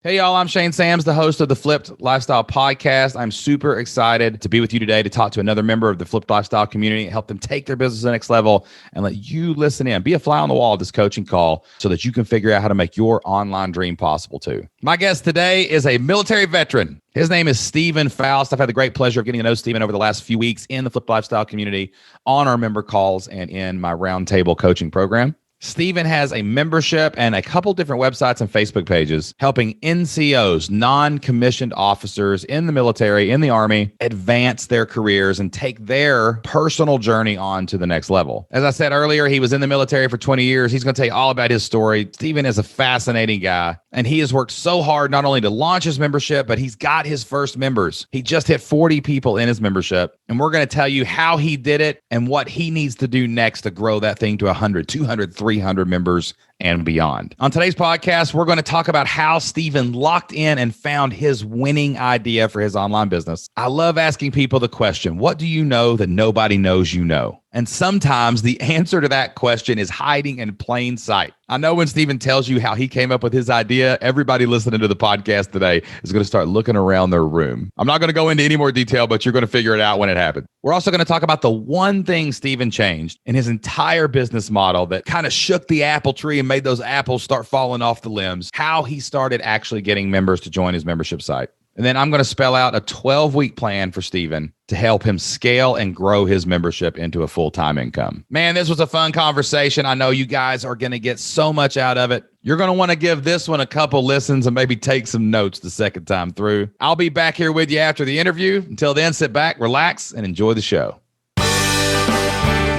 Hey, y'all, I'm Shane Sams, the host of the Flipped Lifestyle Podcast. I'm super excited to be with you today to talk to another member of the Flipped Lifestyle community, help them take their business to the next level, and let you listen in. Be a fly on the wall of this coaching call so that you can figure out how to make your online dream possible too. My guest today is a military veteran. His name is Steven Foust. I've had the great pleasure of getting to know Steven over the last few weeks in the Flipped Lifestyle community, on our member calls, and in my roundtable coaching program. Steven has a membership and a couple different websites and Facebook pages helping NCOs, non-commissioned officers in the military, in the Army, advance their careers and take their personal journey on to the next level. As I said earlier, he was in the military for 20 years. He's going to tell you all about his story. Steven is a fascinating guy, and he has worked so hard not only to launch his membership, but he's got his first members. He just hit 40 people in his membership, and we're going to tell you how he did it and what he needs to do next to grow that thing to 100, 200, 300 members and beyond. On today's podcast, we're going to talk about how Steven locked in and found his winning idea for his online business. I love asking people the question, what do you know that nobody knows you know? And sometimes the answer to that question is hiding in plain sight. I know when Steven tells you how he came up with his idea, everybody listening to the podcast today is going to start looking around their room. I'm not going to go into any more detail, but you're going to figure it out when it happens. We're also going to talk about the one thing Steven changed in his entire business model that kind of shook the apple tree and made those apples start falling off the limbs, how he started actually getting members to join his membership site. And then I'm going to spell out a 12-week plan for Steven to help him scale and grow his membership into a full-time income. Man, this was a fun conversation. I know you guys are going to get so much out of it. You're going to want to give this one a couple listens and maybe take some notes the second time through. I'll be back here with you after the interview. Until then, sit back, relax, and enjoy the show.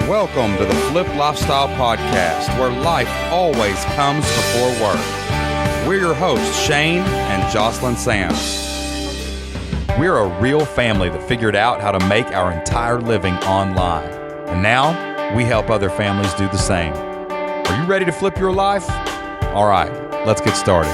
Welcome to the Flipped Lifestyle Podcast, where life always comes before work. We're your hosts, Shane and Jocelyn Sams. We're a real family that figured out how to make our entire living online. And now we help other families do the same. Are you ready to flip your life? All right, let's get started.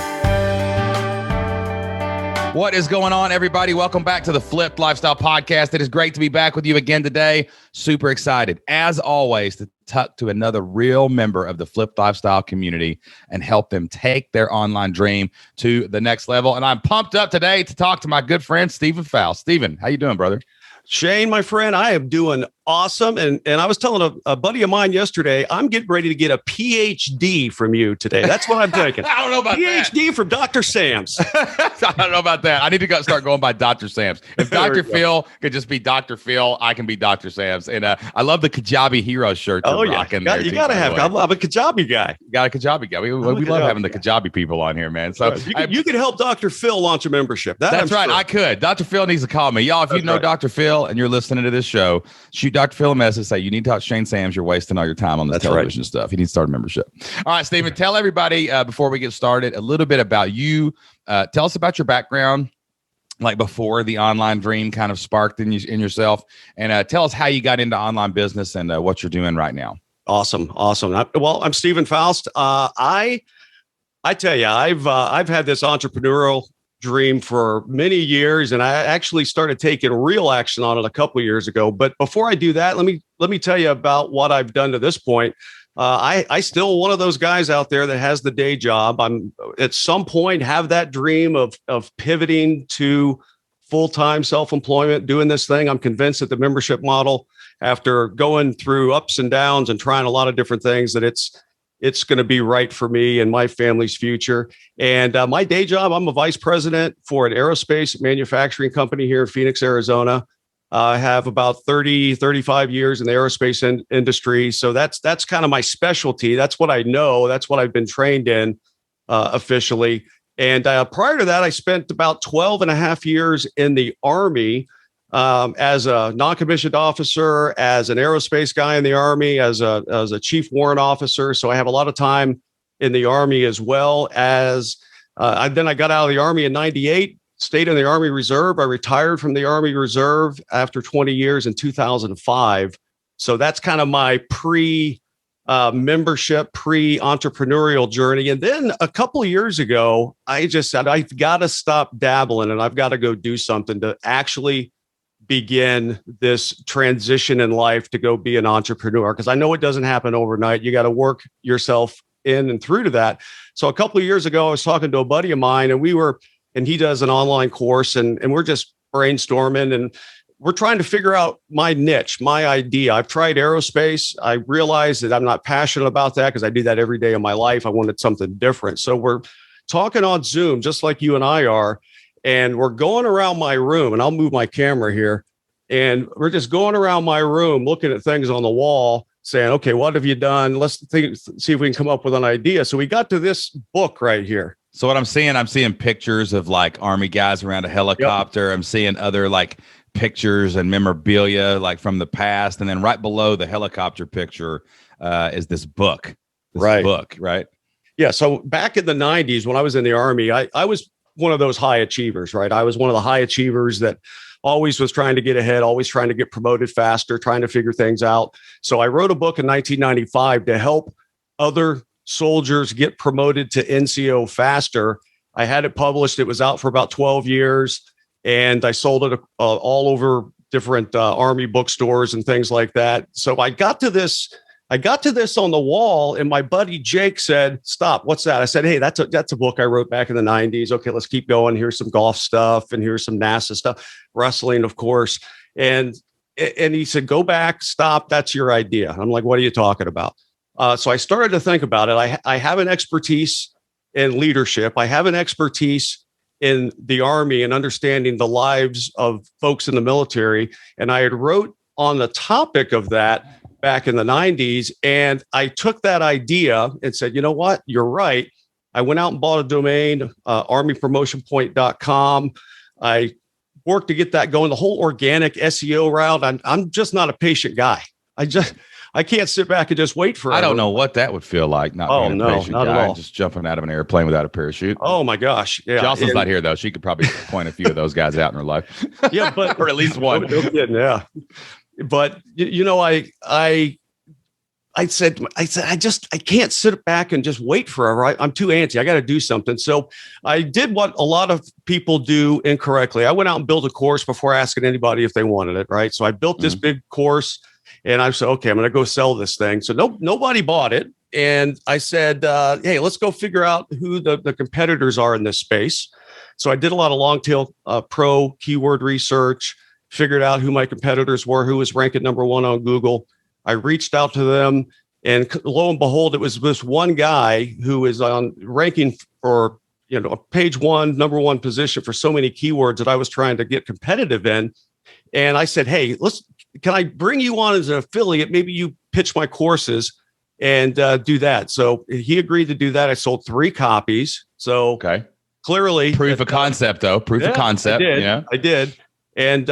What is going on, everybody? Welcome back to the Flipped Lifestyle Podcast. It is great to be back with you again today. Super excited, as always, to talk to another real member of the Flipped Lifestyle community and help them take their online dream to the next level. And I'm pumped up today to talk to my good friend, Steven Foust. Steven, how you doing, brother? Shane, my friend, I am doing awesome. And I was telling a buddy of mine yesterday, I'm getting ready to get a PhD from you today. That's what I'm thinking. I don't know about PhD from Dr. Sams. I don't know about that. I need to start going by Dr. Sams. If Dr. Phil could just be Dr. Phil, I can be Dr. Sams. And I love the Kajabi Hero shirt you're rocking there. You got to have. I'm a Kajabi guy. You got a Kajabi guy. We love having the Kajabi people on here, man. So you could help Dr. Phil launch a membership. That's right. Sure. I could. Dr. Phil needs to call me. Y'all, if you know Dr. Phil and you're listening to this show, shoot Dr. Phil a message. Say, you need to talk to Shane Sams. You're wasting all your time on this television stuff. You need to start a membership. All right, Steven, tell everybody before we get started a little bit about you. Tell us about your background, like before the online dream kind of sparked in yourself. And tell us how you got into online business and what you're doing right now. Awesome. I'm Steven Foust. I tell you, I've had this entrepreneurial dream for many years, and I actually started taking real action on it a couple of years ago. But before I do that, let me tell you about what I've done to this point. I still one of those guys out there that has the day job. I'm at some point have that dream of pivoting to full-time self-employment, doing this thing. I'm convinced that the membership model, after going through ups and downs and trying a lot of different things, that it's going to be right for me and my family's future. And my day job, I'm a vice president for an aerospace manufacturing company here in Phoenix, Arizona. I have about 35 years in the aerospace industry. So that's kind of my specialty. That's what I know. That's what I've been trained in officially. And prior to that, I spent about 12 and a half years in the Army as a non-commissioned officer, as an aerospace guy in the Army, as a chief warrant officer. So I have a lot of time in the Army, as well as then I got out of the Army in 98, stayed in the Army Reserve. I retired from the Army Reserve after 20 years in 2005. So that's kind of my membership, pre-entrepreneurial journey. And then a couple of years ago, I just said, I've got to stop dabbling and I've got to go do something to actually begin this transition in life to go be an entrepreneur. Because I know it doesn't happen overnight. You got to work yourself in and through to that. So a couple of years ago, I was talking to a buddy of mine, and he does an online course, and we're just brainstorming, and we're trying to figure out my niche, my idea. I've tried aerospace. I realized that I'm not passionate about that because I do that every day of my life. I wanted something different. So we're talking on Zoom, just like you and I are, and we're going around my room, and I'll move my camera here, and we're just going around my room, looking at things on the wall, saying, okay, what have you done? Let's see if we can come up with an idea. So we got to this book right here. So what I'm seeing pictures of like Army guys around a helicopter. Yep. I'm seeing other like pictures and memorabilia like from the past. And then right below the helicopter picture is this book. Right? Yeah. So back in the 90s, when I was in the Army, I was one of those high achievers, right? I was one of the high achievers that always was trying to get ahead, always trying to get promoted faster, trying to figure things out. So I wrote a book in 1995 to help other soldiers get promoted to NCO faster. I had it published. It was out for about 12 years, and I sold it all over different Army bookstores and things like that. So I got to this on the wall, and my buddy Jake said, "Stop! What's that?" I said, "Hey, that's a book I wrote back in the 90s. Okay, let's keep going. Here's some golf stuff, and here's some NASA stuff, wrestling, of course." And he said, "Go back, stop. That's your idea." I'm like, "What are you talking about?" So I started to think about it. I have an expertise in leadership. I have an expertise in the Army and understanding the lives of folks in the military. And I had wrote on the topic of that back in the 90s. And I took that idea and said, you know what? You're right. I went out and bought a domain, armypromotionpoint.com. I worked to get that going, the whole organic SEO route. I'm just not a patient guy. I can't sit back and just wait for it. I don't know what that would feel like. Not being a patient not guy, at all. just jumping out of an airplane without a parachute. Oh my gosh. Yeah. Jocelyn's not here though. She could probably point a few of those guys out in her life. Yeah, but or at least one. No kidding, yeah. But I said, I can't sit back and just wait forever. I'm too antsy. I got to do something. So I did what a lot of people do incorrectly. I went out and built a course before asking anybody if they wanted it. Right. So I built this big course, and I said, okay, I'm going to go sell this thing. So nobody bought it. And I said, hey, let's go figure out who the competitors are in this space. So I did a lot of long tail pro keyword research, figured out who my competitors were, who was ranked at number one on Google. I reached out to them, and lo and behold, it was this one guy who is on ranking for, page one, number one position for so many keywords that I was trying to get competitive in. And I said, hey, can I bring you on as an affiliate? Maybe you pitch my courses and do that. So he agreed to do that. I sold 3 copies. So clearly proof of concept, though. Proof of concept. I did. And,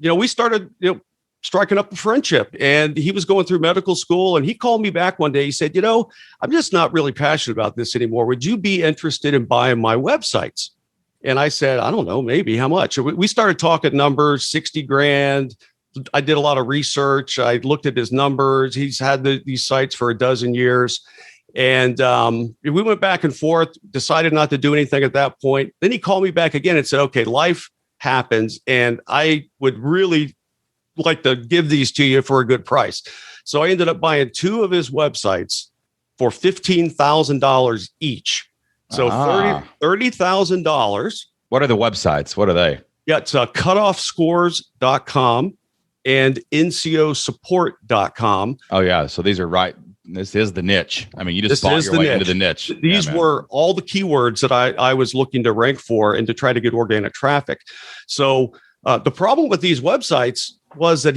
we started, striking up a friendship, and he was going through medical school, and he called me back one day. He said, I'm just not really passionate about this anymore. Would you be interested in buying my websites? And I said, I don't know, maybe. How much? We started talking numbers, 60 grand. I did a lot of research. I looked at his numbers. He's had these sites for a dozen years. And we went back and forth, decided not to do anything at that point. Then he called me back again and said, okay, life happens, and I would really like to give these to you for a good price. So I ended up buying 2 of his websites for $15,000 each. So $30,000. What are the websites? What are they? Yeah, it's cutoffscores.com and ncosupport.com. Oh, yeah. So these are right. This is the niche. I mean, you just bought your way into the niche. These were all the keywords that I was looking to rank for and to try to get organic traffic. So the problem with these websites was that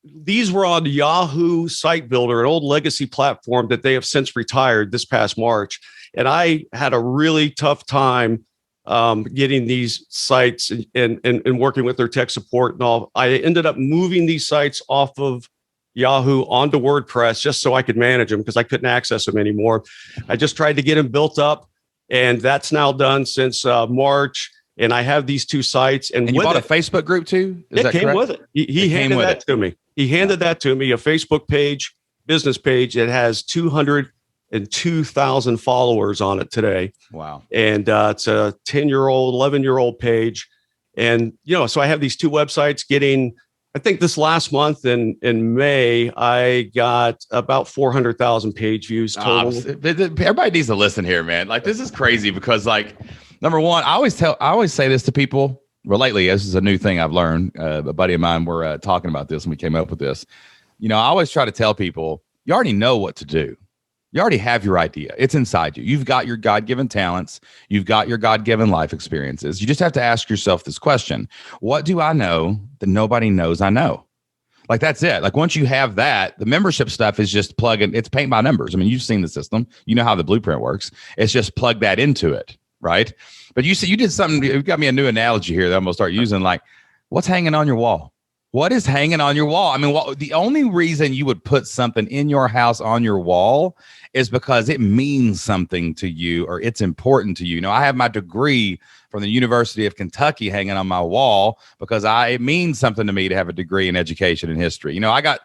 these were on Yahoo Site Builder, an old legacy platform that they have since retired this past March. And I had a really tough time getting these sites and working with their tech support and all. I ended up moving these sites off of Yahoo onto WordPress just so I could manage them because I couldn't access them anymore. I just tried to get them built up, and that's now done since March. And I have these 2 sites. And you bought a Facebook group too? It came with it. He handed that to me. He handed that to me, a Facebook page, business page. It has 202,000 followers on it today. Wow. And it's a 10-year-old, 11-year-old page. And, so I have these 2 websites getting I think this last month in May, I got about 400,000 page views total. Everybody needs to listen here, man. Like, this is crazy because, like, number one, I always say this to people. Well, lately, this is a new thing I've learned. A buddy of mine, we're talking about this and we came up with this. You know, I always try to tell people, you already know what to do. You already have your idea. It's inside you. You've got your God-given talents. You've got your God-given life experiences. You just have to ask yourself this question. What do I know that nobody knows I know? Like, that's it. Like, once you have that, the membership stuff is just it's paint by numbers. I mean, you've seen the system. You know how the blueprint works. It's just plug that into it, right? But you did something. You got me a new analogy here that I'm going to start using. Like, what's hanging on your wall? What is hanging on your wall? I mean, the only reason you would put something in your house on your wall is because it means something to you or it's important to you. You know, I have my degree from the University of Kentucky hanging on my wall because it means something to me to have a degree in education and history. You know, I got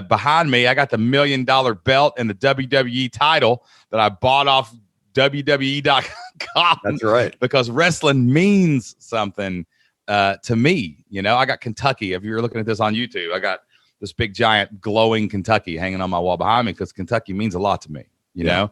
behind me, I got the $1 million belt and the WWE title that I bought off WWE.com. That's right. Because wrestling means something to me. You know, I got Kentucky. If you're looking at this on YouTube, I got this big giant glowing Kentucky hanging on my wall behind me because Kentucky means a lot to me, you know?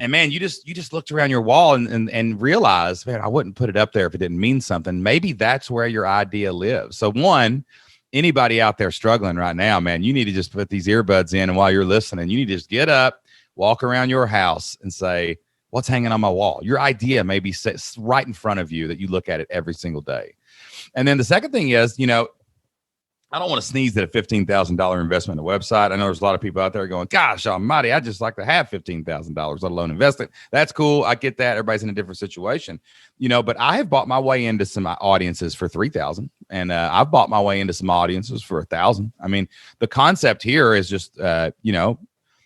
And man, you just looked around your wall and realized, man, I wouldn't put it up there if it didn't mean something. Maybe that's where your idea lives. So one, anybody out there struggling right now, man, you need to just put these earbuds in, and while you're listening, you need to just get up, walk around your house and say, what's hanging on my wall? Your idea may be right in front of you that you look at it every single day. And then the second thing is, you know, I don't want to sneeze at a $15,000 investment in a website. I know there's a lot of people out there going, gosh almighty, I just like to have $15,000, let alone invest it. That's cool. I get that. Everybody's in a different situation, you know, but I have bought my way into some audiences for 3,000 and I've bought my way into some audiences for 1,000. I mean, the concept here is just, you know,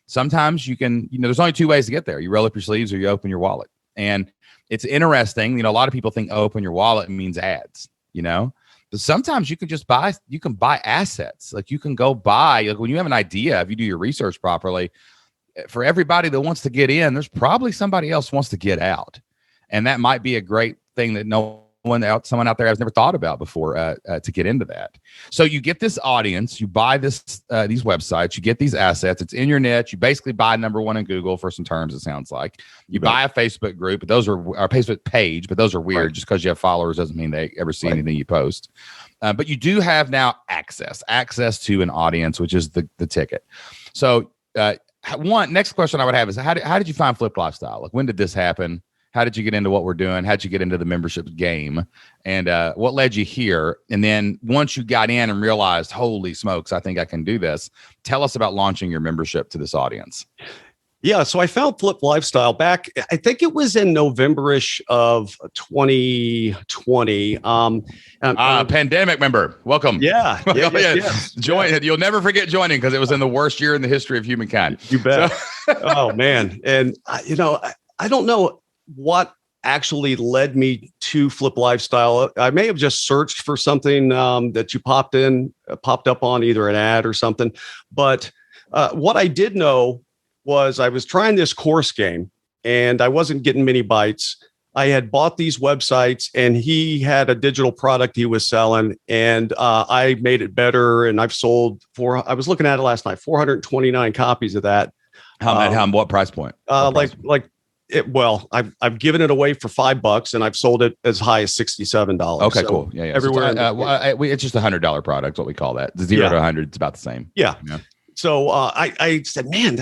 sometimes you can, you know, there's only two ways to get there. You roll up your sleeves or you open your wallet. And it's interesting. You know, a lot of people think open your wallet means ads, you know, but sometimes you can just buy assets. Like you can go buy, like when you have an idea, if you do your research properly, for everybody that wants to get in, there's probably somebody else wants to get out. And that might be a great thing that someone out there has never thought about before to get into that. So you get this audience, you buy these websites, you get these assets. It's in your niche. You basically buy number one in Google for some terms. It sounds like you buy a Facebook group, but those are our Facebook page, but those are weird. Right. Just because you have followers doesn't mean they ever see anything you post. But you do have now access to an audience, which is the ticket. So next question I would have is how did you find Flipped Lifestyle? Like, when did this happen? How did you get into what we're doing? How'd you get into the membership game? And what led you here? And then once you got in and realized, holy smokes, I think I can do this. Tell us about launching your membership to this audience. Yeah, so I found Flipped Lifestyle back, I think it was in November-ish of 2020. Pandemic member. Welcome. Yeah. Join. You'll never forget joining because it was in the worst year in the history of humankind. You bet. Oh, man. And, you know, I don't know what actually led me to Flip Lifestyle. I may have just searched for something that you popped up on either an ad or something. But what I did know was I was trying this course game and I wasn't getting many bites. I had bought these websites and he had a digital product he was selling and I made it better. And I've sold I was looking at it last night, 429 copies of that. What price point? I've given it away for $5 and I've sold it as high as $67. Okay, so cool. Yeah. Everywhere. It's just $100 product. What we call that. The 0 to 100. It's about the same. Yeah. So I said, man,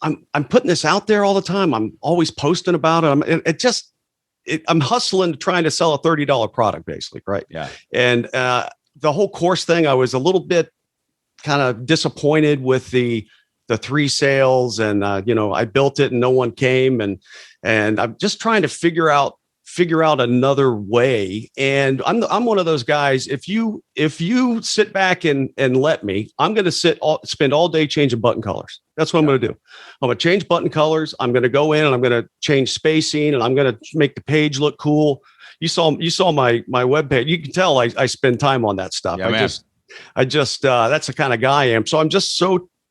I'm putting this out there all the time. I'm always posting about it. I'm hustling trying to sell a $30 product basically. Right. Yeah. And the whole course thing, I was a little bit kind of disappointed with the 3 sales and, I built it and no one came and I'm just trying to figure out another way. And I'm one of those guys. If you sit back and let me, I'm going to spend all day changing button colors. That's what I'm going to do. I'm going to change button colors. I'm going to go in and I'm going to change spacing and I'm going to make the page look cool. You saw my webpage. You can tell I spend time on that stuff. Yeah, I just that's the kind of guy I am. So I'm just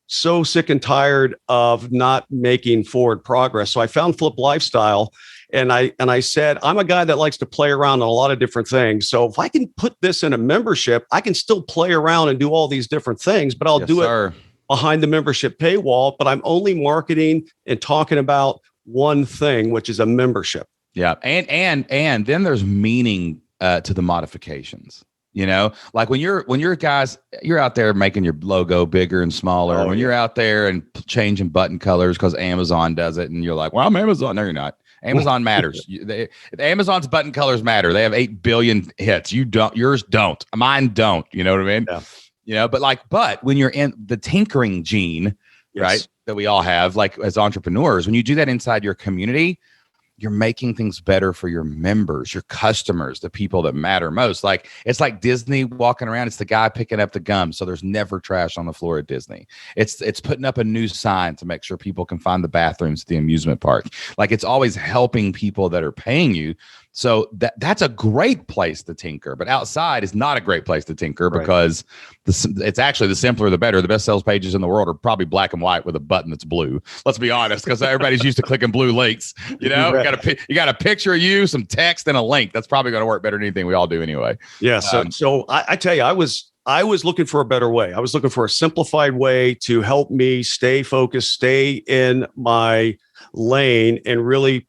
so sick and tired of not making forward progress. So I found Flip Lifestyle And I said, I'm a guy that likes to play around on a lot of different things. So if I can put this in a membership, I can still play around and do all these different things, but I'll do it behind the membership paywall. But I'm only marketing and talking about one thing, which is a membership. Yeah. And then there's meaning to the modifications. Like when you're guys, you're out there making your logo bigger and smaller. When you're out there and changing button colors because Amazon does it, and you're like, well, I'm Amazon. No, you're not. Amazon matters. Amazon's button colors matter. They have 8 billion hits. You don't. Yours don't. Mine don't. You know what I mean? Yeah. But when you're in the tinkering gene, right, that we all have, like as entrepreneurs, when you do that inside your community, you're making things better for your members, your customers, the people that matter most. Like it's like Disney walking around. It's the guy picking up the gum. So there's never trash on the floor at Disney. It's putting up a new sign to make sure people can find the bathrooms at the amusement park. Like it's always helping people that are paying you. So that's a great place to tinker, but outside is not a great place to tinker because it's actually the simpler, the better. The best sales pages in the world are probably black and white with a button that's blue. Let's be honest, because everybody's used to clicking blue links. You got a picture of you, some text, and a link. That's probably going to work better than anything we all do anyway. Yeah. So I tell you, I was looking for a better way. I was looking for a simplified way to help me stay focused, stay in my lane, and really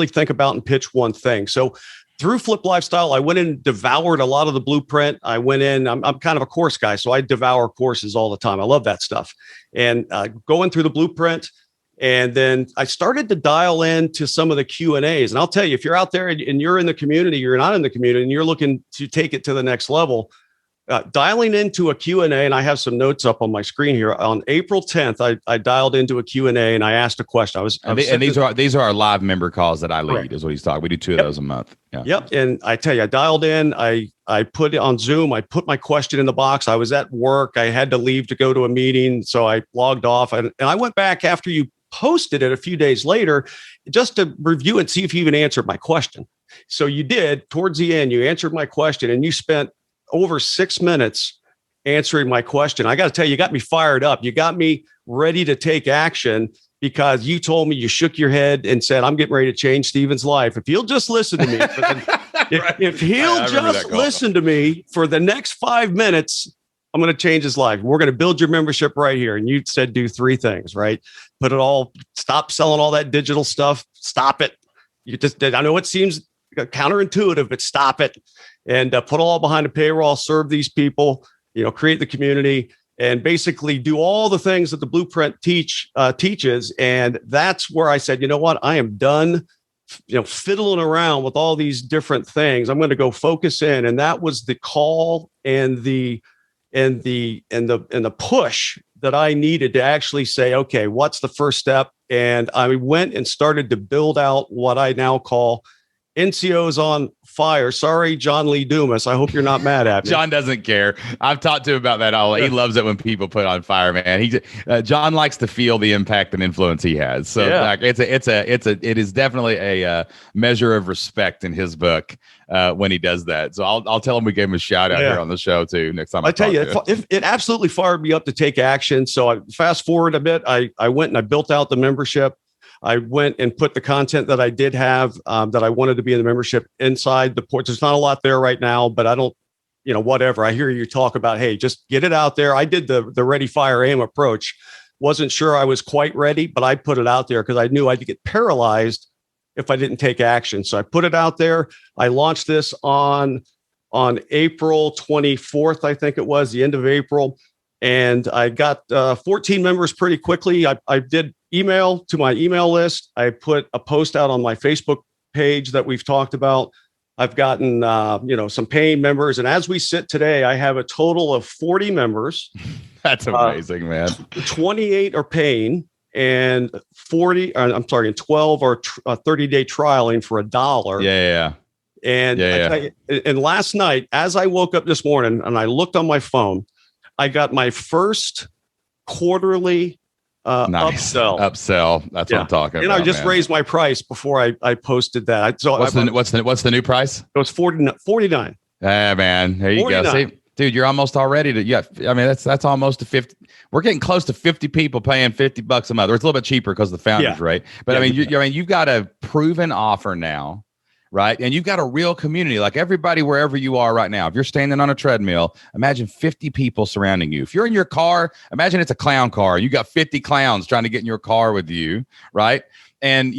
think about and pitch one thing. So through Flip Lifestyle, I went in and devoured a lot of the blueprint. I went in, I'm kind of a course guy, so I devour courses all the time. I love that stuff. And going through the blueprint, and then I started to dial into some of the Q&As. And I'll tell you, if you're out there and you're in the community, you're not in the community, and you're looking to take it to the next level, dialing into a Q&A, and I have some notes up on my screen here. On April 10th, I dialed into a Q&A and I asked a question. These are our live member calls that I lead, correct, is what he's talking. We do 2 of those a month. Yeah. Yep. And I tell you, I dialed in, I put it on Zoom. I put my question in the box. I was at work. I had to leave to go to a meeting. So I logged off, and I went back after you posted it a few days later just to review and see if you even answered my question. So you did. Towards the end, you answered my question, and you spent over 6 minutes answering my question. I got to tell you, you got me fired up. You got me ready to take action because you told me, you shook your head and said, I'm getting ready to change Steven's life. If he'll just listen to me, if he'll just listen to me for the next 5 minutes, I'm going to change his life. We're going to build your membership right here. And you said, do 3 things, right? Stop selling all that digital stuff. Stop it. I know it seems counterintuitive, but stop it. And put it all behind a paywall, serve these people, create the community, and basically do all the things that the blueprint teaches. And that's where I said, you know what, I am done, fiddling around with all these different things. I'm going to go focus in. And that was the call and the push that I needed to actually say, okay, what's the first step? And I went and started to build out what I now call NCOs on fire. Sorry, John Lee Dumas. I hope you're not mad at me. John doesn't care. I've talked to him about that all. He loves it when people put on fire, man. John likes to feel the impact and influence he has. So it is definitely a measure of respect in his book when he does that. So I'll tell him we gave him a shout out here on the show too next time. I tell you, it absolutely fired me up to take action. So I fast forward a bit. I went and I built out the membership. I went and put the content that I did have that I wanted to be in the membership inside the port. There's not a lot there right now, but I don't, whatever. I hear you talk about, hey, just get it out there. I did the ready, fire, aim approach. Wasn't sure I was quite ready, but I put it out there because I knew I'd get paralyzed if I didn't take action. So I put it out there. I launched this on April 24th, I think it was, the end of April. And I got 14 members pretty quickly. I did email to my email list. I put a post out on my Facebook page that we've talked about. I've gotten, some paying members. And as we sit today, I have a total of 40 members. That's amazing, man. 28 are paying and 12 are 30-day trialing for $1. Yeah. And last night, as I woke up this morning and I looked on my phone, I got my first quarterly upsell. That's what I'm talking about. And I just raised my price before I posted that. What's the new price? It was $49. Yeah, man. There you 49. Go. See, Dude, you're almost already to, yeah. I mean, that's almost to 50. We're getting close to 50 people paying $50 a month. Or it's a little bit cheaper because of the founders, right? But I mean, you've got a proven offer now, right? And you've got a real community, like everybody, wherever you are right now. If you're standing on a treadmill, imagine 50 people surrounding you. If you're in your car, imagine it's a clown car. You got 50 clowns trying to get in your car with you, right? And,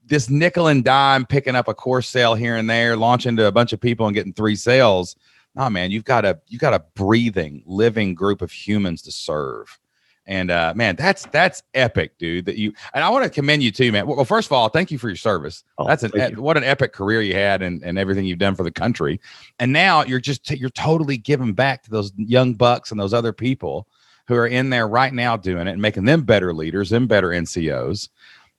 this nickel and dime picking up a course sale here and there, launching to a bunch of people and getting 3 sales. No, man, you've got a breathing, living group of humans to serve. And man, that's epic, dude. And I want to commend you too, man. Well, first of all, thank you for your service. What an epic career you had and everything you've done for the country. And now you're totally giving back to those young bucks and those other people who are in there right now doing it and making them better leaders, them better NCOs.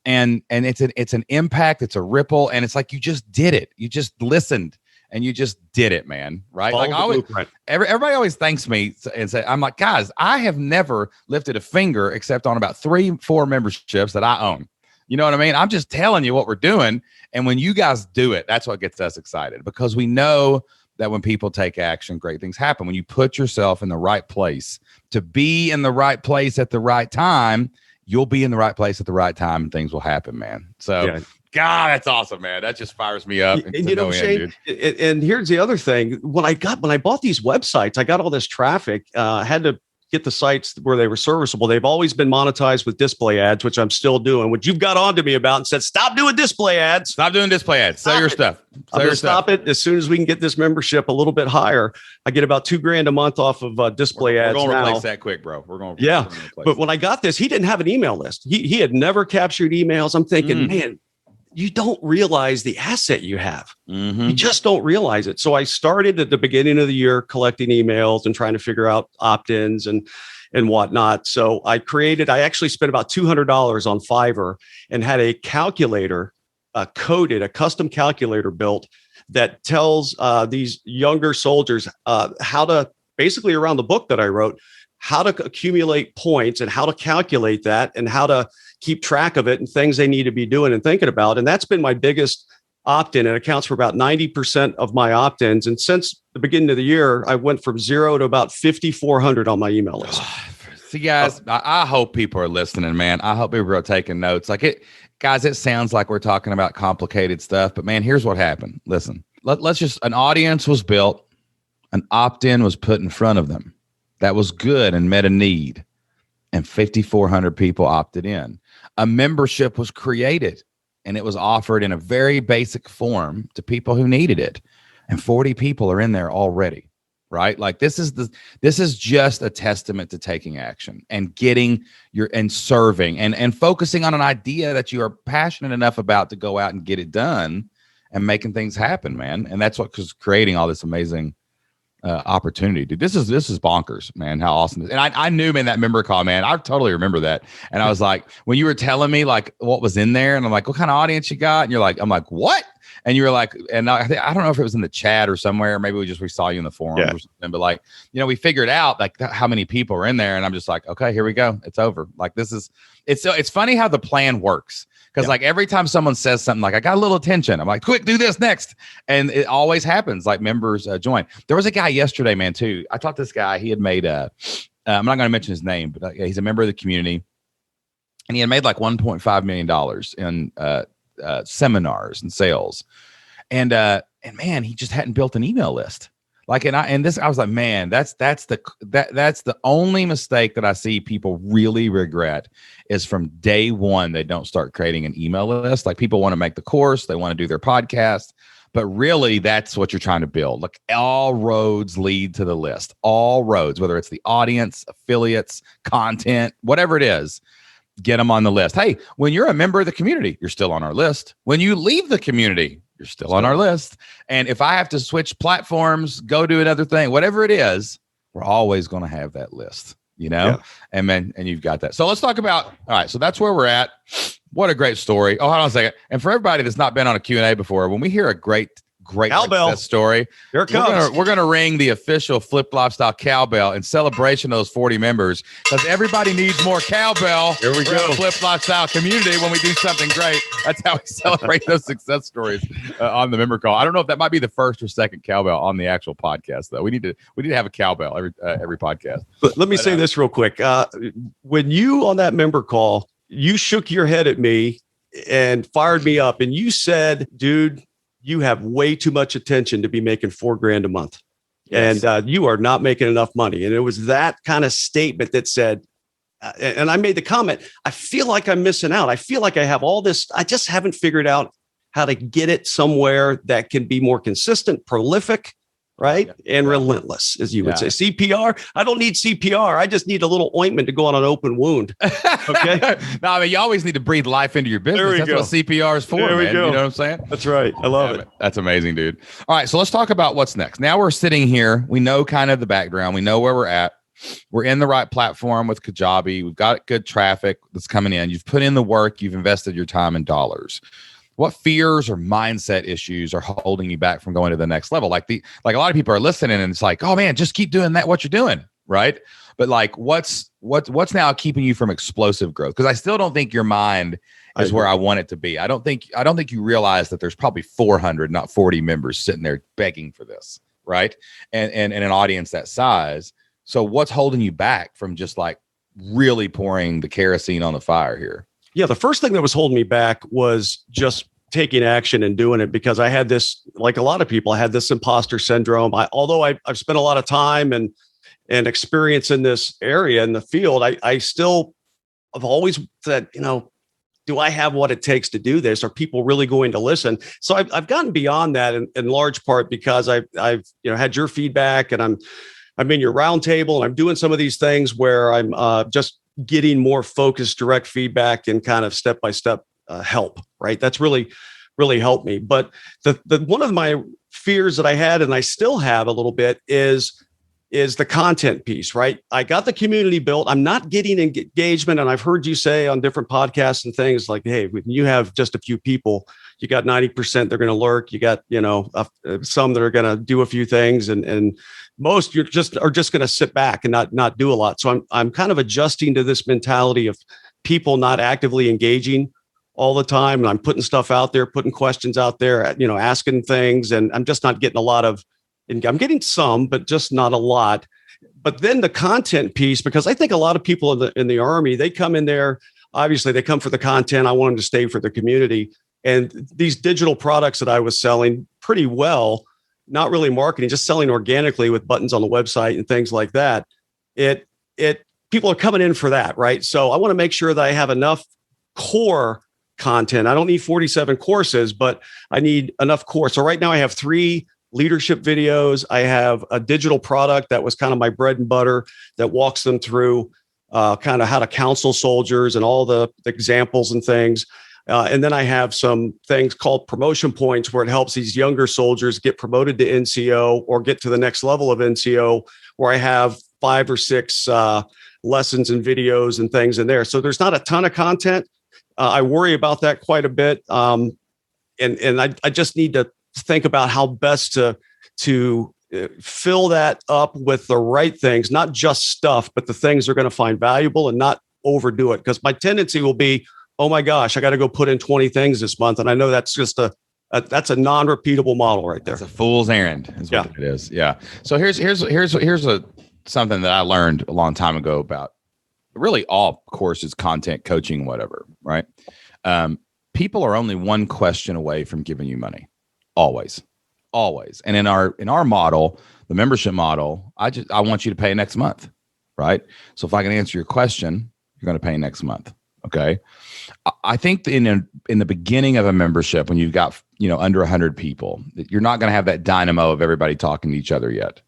And it's an impact, it's a ripple, and it's like you just did it. You just listened. And you just did it, man. Right? Like everybody always thanks me and say, I'm like, guys, I have never lifted a finger except on about 3-4 memberships that I own. You know what I mean? I'm just telling you what we're doing. And when you guys do it, that's what gets us excited, because we know that when people take action, great things happen. When you put yourself in the right place to be in the right place at the right time, you'll be in the right place at the right time and things will happen, man. So yeah. God, that's awesome, man. That just fires me up. And Shane, and here's the other thing. When I bought these websites, I got all this traffic. I had to get the sites where they were serviceable. They've always been monetized with display ads, which I'm still doing, which you've got onto me about and said, stop doing display ads. Stop doing display ads. Sell your stuff. Stop it. As soon as we can get this membership a little bit higher, I get about $2,000 a month off of display ads. We're going to replace that quick, bro. But when I got this, he didn't have an email list. He had never captured emails. I'm thinking, man, you don't realize the asset you have. You just don't realize it. So I started at the beginning of the year collecting emails and trying to figure out opt-ins and whatnot. So I actually spent about $200 on Fiverr and had a calculator a custom calculator built that tells these younger soldiers how to, basically around the book that I wrote, how to accumulate points and how to calculate that and how to keep track of it and things they need to be doing and thinking about. And that's been my biggest opt-in. It accounts for about 90% of my opt-ins. And since the beginning of the year, I went from 0 to about 5,400 on my email list. See, guys, I hope people are listening, man. I hope people are taking notes. Guys, it sounds like we're talking about complicated stuff, but man, here's what happened. Listen, let's just, an audience was built, an opt-in was put in front of them. That was good and met a need. And 5,400 people opted in. A membership was created and it was offered in a very basic form to people who needed it. And 40 people are in there already, right? Like this is just a testament to taking action and getting and serving and focusing on an idea that you are passionate enough about to go out and get it done and making things happen, man. And that's what was creating all this amazing opportunity, dude. This is bonkers, man. How awesome is it? And I knew, man, that member call, man, I totally remember that. And I was like, when you were telling me like what was in there, and I'm like, what kind of audience you got? And you're like, I'm like, what? And you were like, and I don't know if it was in the chat or somewhere, maybe we saw you in the forums or something, but like, we figured out like how many people are in there, and I'm just like, okay, here we go. It's over. Like it's funny how the plan works. Because like every time someone says something like, I got a little attention, I'm like, quick, do this next. And it always happens. Like members join. There was a guy yesterday, man, too. I taught this guy, he had made I'm not going to mention his name, but he's a member of the community. And he had made like $1.5 million in seminars and sales. And man, he just hadn't built an email list. Like, I was like, man, that's the only mistake that I see people really regret is from day one, they don't start creating an email list. Like people want to make the course, they want to do their podcast, but really that's what you're trying to build. Like all roads lead to the list, all roads, whether it's the audience, affiliates, content, whatever it is, get them on the list. Hey, when you're a member of the community, you're still on our list. When you leave the community, you're still on our list. And if I have to switch platforms, go do another thing, whatever it is, we're always going to have that list, Yeah. And you've got that. So let's talk about, all right, so that's where we're at. What a great story. Oh, hold on a second. And for everybody that's not been on a Q&A before, when we hear a great great Cowbell success story. Here it comes. We're gonna ring the official Flip Lifestyle cowbell in celebration of those 40 members, because everybody needs more cowbell. Here we go. The Flip Lifestyle community when we do something great. That's how we celebrate those success stories on the member call. I don't know if that might be the first or second cowbell on the actual podcast, though. We need to have a cowbell every podcast. But let me say this real quick. When you on that member call, you shook your head at me and fired me up, and you said, "Dude, you have way too much attention to be making $4,000 a month, yes. And you are not making enough money." And it was that kind of statement that said, and I made the comment, I feel like I'm missing out. I feel like I have all this. I just haven't figured out how to get it somewhere that can be more consistent, prolific, right? Yeah. And relentless, as you would say. CPR. I don't need CPR. I just need a little ointment to go on an open wound. Okay. No, I mean, you always need to breathe life into your business. That's what CPR is for, man. You know what I'm saying? That's right. I love it. That's amazing, dude. All right. So let's talk about what's next. Now we're sitting here. We know kind of the background. We know where we're at. We're in the right platform with Kajabi. We've got good traffic that's coming in. You've put in the work. You've invested your time and dollars. What fears or mindset issues are holding you back from going to the next level? Like a lot of people are listening and it's like, oh man, just keep doing what you're doing. Right. But like, what's now keeping you from explosive growth? Because I still don't think your mind is where I want it to be. I don't think you realize that there's probably 400, not 40 members sitting there begging for this. Right. And an audience that size. So what's holding you back from just like really pouring the kerosene on the fire here? Yeah, the first thing that was holding me back was just taking action and doing it, because I had this, like a lot of people, I had this imposter syndrome. Although I've spent a lot of time and experience in this area in the field, I've always said, do I have what it takes to do this? Are people really going to listen? So I've gotten beyond that in large part because I've had your feedback, and I'm in your roundtable, and I'm doing some of these things where I'm just getting more focused, direct feedback and kind of step-by-step help, right? That's really, really helped me. But the one of my fears that I had, and I still have a little bit, is the content piece, right? I got the community built. I'm not getting engagement. And I've heard you say on different podcasts and things like, hey, when you have just a few people, you got 90%, they're going to lurk. You got, some that are going to do a few things, and most are just going to sit back and not do a lot. So I'm kind of adjusting to this mentality of people not actively engaging all the time. And I'm putting stuff out there, putting questions out there, asking things. And I'm just not getting a lot of, I'm getting some, but just not a lot. But then the content piece, because I think a lot of people in the Army, they come in there, obviously they come for the content. I want them to stay for the community. And these digital products that I was selling pretty well, not really marketing, just selling organically with buttons on the website and things like that. People are coming in for that, right? So I want to make sure that I have enough core content. I don't need 47 courses, but I need enough core. So right now I have 3 leadership videos. I have a digital product that was kind of my bread and butter that walks them through kind of how to counsel soldiers and all the examples and things. And then I have some things called promotion points, where it helps these younger soldiers get promoted to NCO or get to the next level of NCO, where I have 5 or 6 lessons and videos and things in there. So there's not a ton of content. I worry about that quite a bit. And I just need to think about how best to fill that up with the right things, not just stuff, but the things they're going to find valuable, and not overdo it. Because my tendency will be, oh my gosh, I got to go put in 20 things this month. And I know that's just that's a non-repeatable model right there. It's a fool's errand is what it is. Yeah. So here's something that I learned a long time ago about really all courses, content, coaching, whatever, right? People are only one question away from giving you money. Always. And in our model, the membership model, I want you to pay next month, right? So if I can answer your question, you're going to pay next month. Okay. I think in the beginning of a membership, when you've got, under 100 people, you're not going to have that dynamo of everybody talking to each other yet.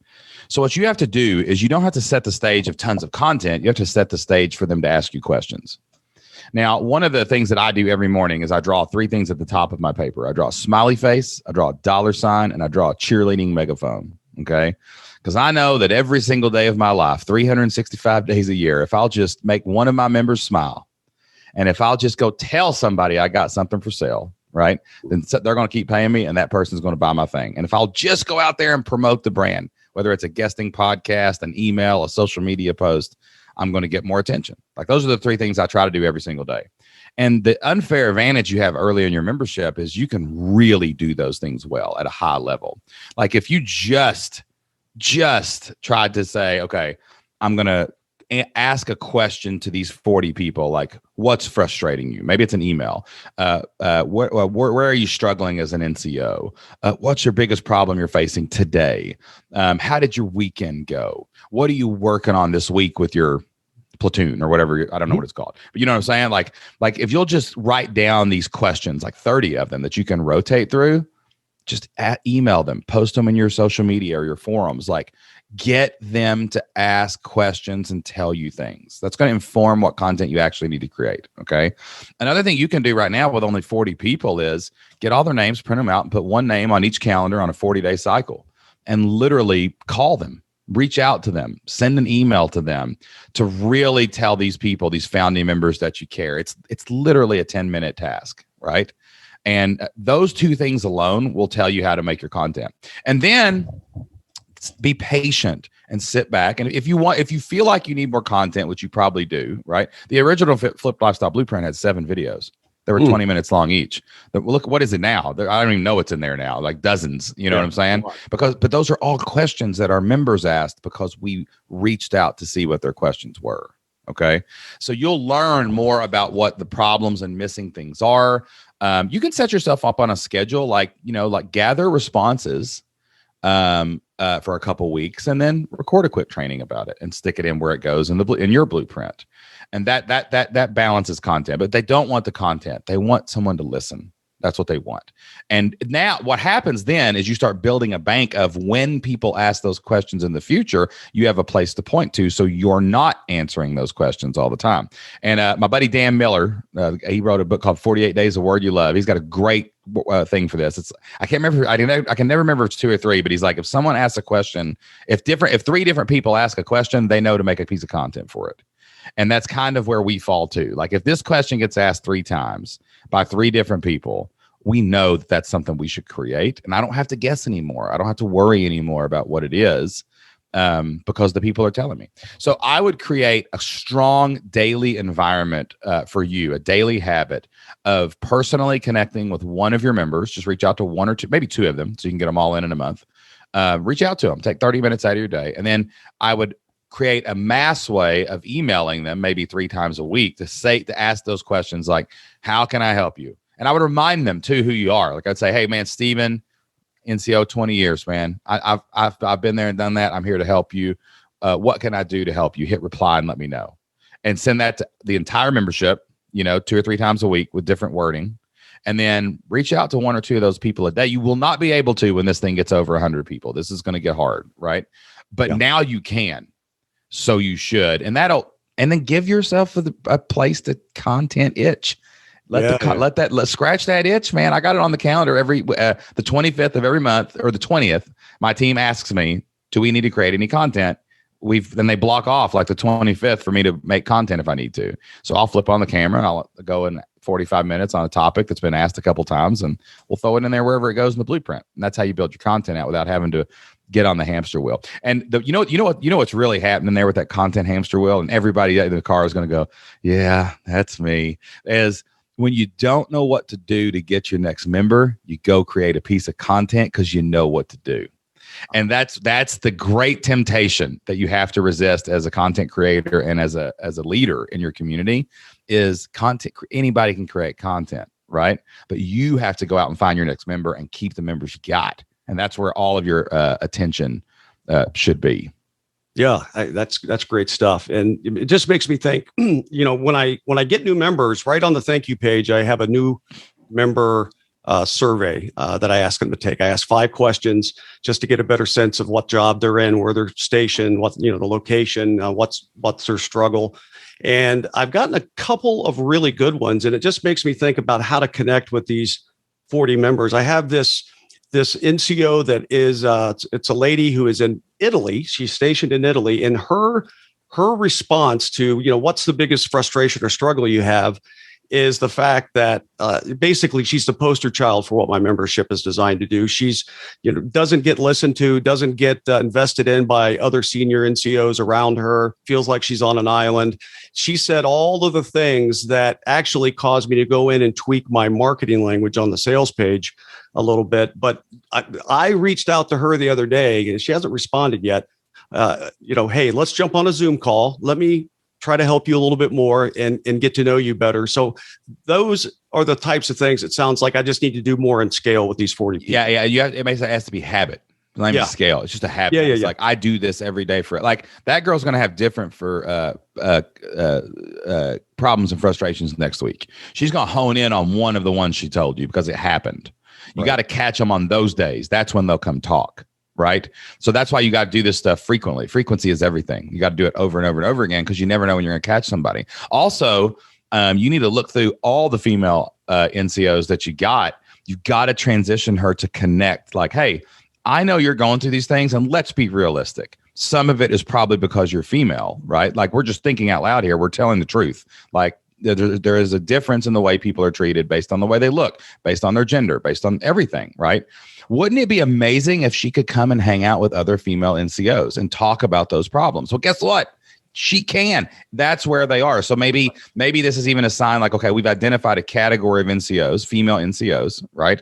So what you have to do is you don't have to set the stage of tons of content. You have to set the stage for them to ask you questions. Now, one of the things that I do every morning is I draw 3 things at the top of my paper. I draw a smiley face, I draw a $, and I draw a cheerleading megaphone. Okay. Because I know that every single day of my life, 365 days a year, if I'll just make one of my members smile, and if I'll just go tell somebody I got something for sale, right? Then they're going to keep paying me, and that person's going to buy my thing. And if I'll just go out there and promote the brand, whether it's a guesting podcast, an email, a social media post, I'm going to get more attention. Like those are the three things I try to do every single day. And the unfair advantage you have early in your membership is you can really do those things well at a high level. Like if you just tried to say, okay, I'm going to ask a question to these 40 people, like what's frustrating you? Maybe it's an email. Where are you struggling as an NCO? What's your biggest problem you're facing today? How did your weekend go? What are you working on this week with your platoon or whatever? I don't know what it's called, but you know what I'm saying? Like if you'll just write down these questions, like 30 of them that you can rotate through, just email them, post them in your social media or your forums, like get them to ask questions and tell you things. That's going to inform what content you actually need to create. Okay. Another thing you can do right now with only 40 people is get all their names, print them out, and put one name on each calendar on a 40-day cycle and literally call them. Reach out to them, send an email to them to really tell these people, these founding members, that you care. It's literally a 10-minute task, right? And those two things alone will tell you how to make your content. And then be patient and sit back. And if you feel like you need more content, which you probably do, right? The original Flipped Lifestyle Blueprint had 7 videos. They were 20 minutes long each. But look, what is it now? I don't even know what's in there now, like dozens. You know what I'm saying? But those are all questions that our members asked because we reached out to see what their questions were. Okay. So you'll learn more about what the problems and missing things are. You can set yourself up on a schedule, like gather responses for a couple weeks and then record a quick training about it and stick it in where it goes in your blueprint. And that balances content, but they don't want the content. They want someone to listen. That's what they want. And now what happens then is you start building a bank of when people ask those questions in the future, you have a place to point to. So you're not answering those questions all the time. And my buddy, Dan Miller, he wrote a book called 48 Days of Word You Love. He's got a great thing for this. I can't remember. I can never remember if it's 2 or 3, but he's like, if someone asks a question, if 3 different people ask a question, they know to make a piece of content for it. And that's kind of where we fall too. Like if this question gets asked 3 times by 3 different people, we know that that's something we should create. And I don't have to guess anymore. I don't have to worry anymore about what it is because the people are telling me. So I would create a strong daily environment for you, a daily habit of personally connecting with one of your members. Just reach out to 1 or 2, maybe 2 of them, so you can get them all in a month. Reach out to them. Take 30 minutes out of your day. And then I would create a mass way of emailing them maybe 3 times a week to ask those questions like, how can I help you? And I would remind them too who you are. Like I'd say, hey man, Steven, NCO 20 years, man. I've been there and done that. I'm here to help you. What can I do to help you? Hit reply and let me know. And send that to the entire membership, 2 or 3 times a week with different wording. And then reach out to 1 or 2 of those people a day. You will not be able to when this thing gets over 100 people. This is going to get hard, right? But now you can. So you should. And then give yourself a place to content itch. Let's scratch that itch, man. I got it on the calendar every the 25th of every month or the 20th. My team asks me, do we need to create any content? Then they block off like the 25th for me to make content if I need to. So I'll flip on the camera and I'll go in 45 minutes on a topic that's been asked a couple times, and we'll throw it in there wherever it goes in the blueprint. And that's how you build your content out without having to get on the hamster wheel. And you know what's really happening there with that content hamster wheel, and everybody in the car is going to go, yeah, that's me. Is when you don't know what to do to get your next member, you go create a piece of content because you know what to do. And that's the great temptation that you have to resist as a content creator and as a leader in your community is content. Anybody can create content, right? But you have to go out and find your next member and keep the members you got. And that's where all of your attention should be. Yeah, that's great stuff. And it just makes me think, when I get new members, right on the thank you page, I have a new member survey that I ask them to take. I ask 5 questions just to get a better sense of what job they're in, where they're stationed, what, the location, what's their struggle. And I've gotten a couple of really good ones. And it just makes me think about how to connect with these 40 members. I have this NCO that is, it's a lady who is in Italy. She's stationed in Italy, and her response to, what's the biggest frustration or struggle you have is the fact that basically she's the poster child for what my membership is designed to do. She's, doesn't get listened to, doesn't get invested in by other senior NCOs around her, feels like she's on an island. She said all of the things that actually caused me to go in and tweak my marketing language on the sales page a little bit. But I reached out to her the other day, and she hasn't responded yet. Hey, let's jump on a Zoom call. Let me try to help you a little bit more and get to know you better. So those are the types of things it sounds like I just need to do more in scale with these 40 people. Yeah. It has to be habit. Not even scale. It's just a habit. It's like I do this every day for it. Like that girl's going to have different problems and frustrations next week. She's going to hone in on one of the ones she told you because it happened. You got to catch them on those days. That's when they'll come talk. Right. So that's why you got to do this stuff frequently. Frequency is everything. You got to do it over and over and over again because you never know when you're going to catch somebody. Also, you need to look through all the female NCOs that you got. You got to transition her to connect. Like, hey, I know you're going through these things, and let's be realistic. Some of it is probably because you're female, right? Like we're just thinking out loud here. We're telling the truth. Like there is a difference in the way people are treated based on the way they look, based on their gender, based on everything, right? Wouldn't it be amazing if she could come and hang out with other female NCOs and talk about those problems? Well, guess what? She can. That's where they are. So maybe this is even a sign like, okay, we've identified a category of NCOs, female NCOs, right?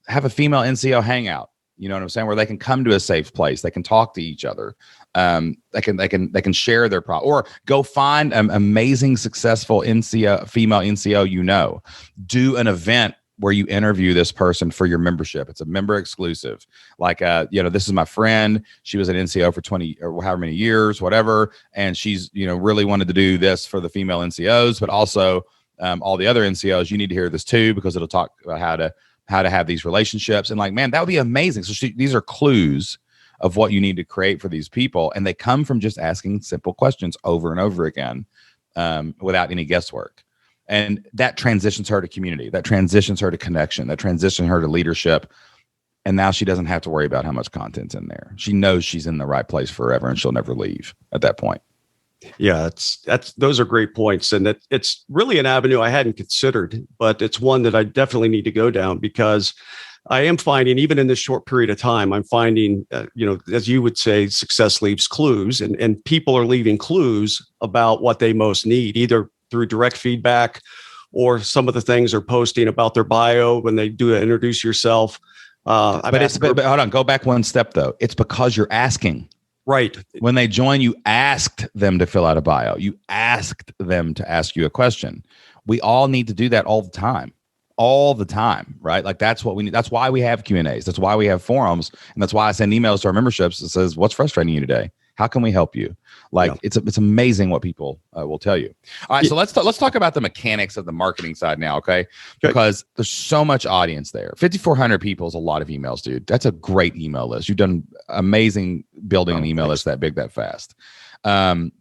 Have a female NCO hangout. You know what I'm saying? Where they can come to a safe place. They can talk to each other. They can share their problem, or go find an amazing, successful NCO, female NCO. Do an event where you interview this person for your membership. It's a member exclusive. Like, this is my friend. She was an NCO for 20 or however many years, whatever. And she's, really wanted to do this for the female NCOs, but also all the other NCOs. You need to hear this too, because it'll talk about how to have these relationships. And like, man, that would be amazing. So these are clues of what you need to create for these people. And they come from just asking simple questions over and over again without any guesswork. And that transitions her to community. That transitions her to connection. That transitions her to leadership. And now she doesn't have to worry about how much content's in there. She knows she's in the right place forever, and she'll never leave at that point. Yeah, those are great points. And it's really an avenue I hadn't considered, but it's one that I definitely need to go down, because I am finding, even in this short period of time, I'm finding, as you would say, success leaves clues, and people are leaving clues about what they most need, either through direct feedback or some of the things they're posting about their bio when they do introduce yourself. But hold on, go back one step though. It's because you're asking. Right. When they join, you asked them to fill out a bio. You asked them to ask you a question. We all need to do that all the time, right? Like that's what we need. That's why we have Q&As. That's why we have forums. And that's why I send emails to our memberships that says, what's frustrating you today? How can we help you? Like, it's amazing what people will tell you. All right. So let's talk about the mechanics of the marketing side now. Okay. Because there's so much audience there. 5,400 people is a lot of emails, dude. That's a great email list. You've done amazing building an email list that big, that fast.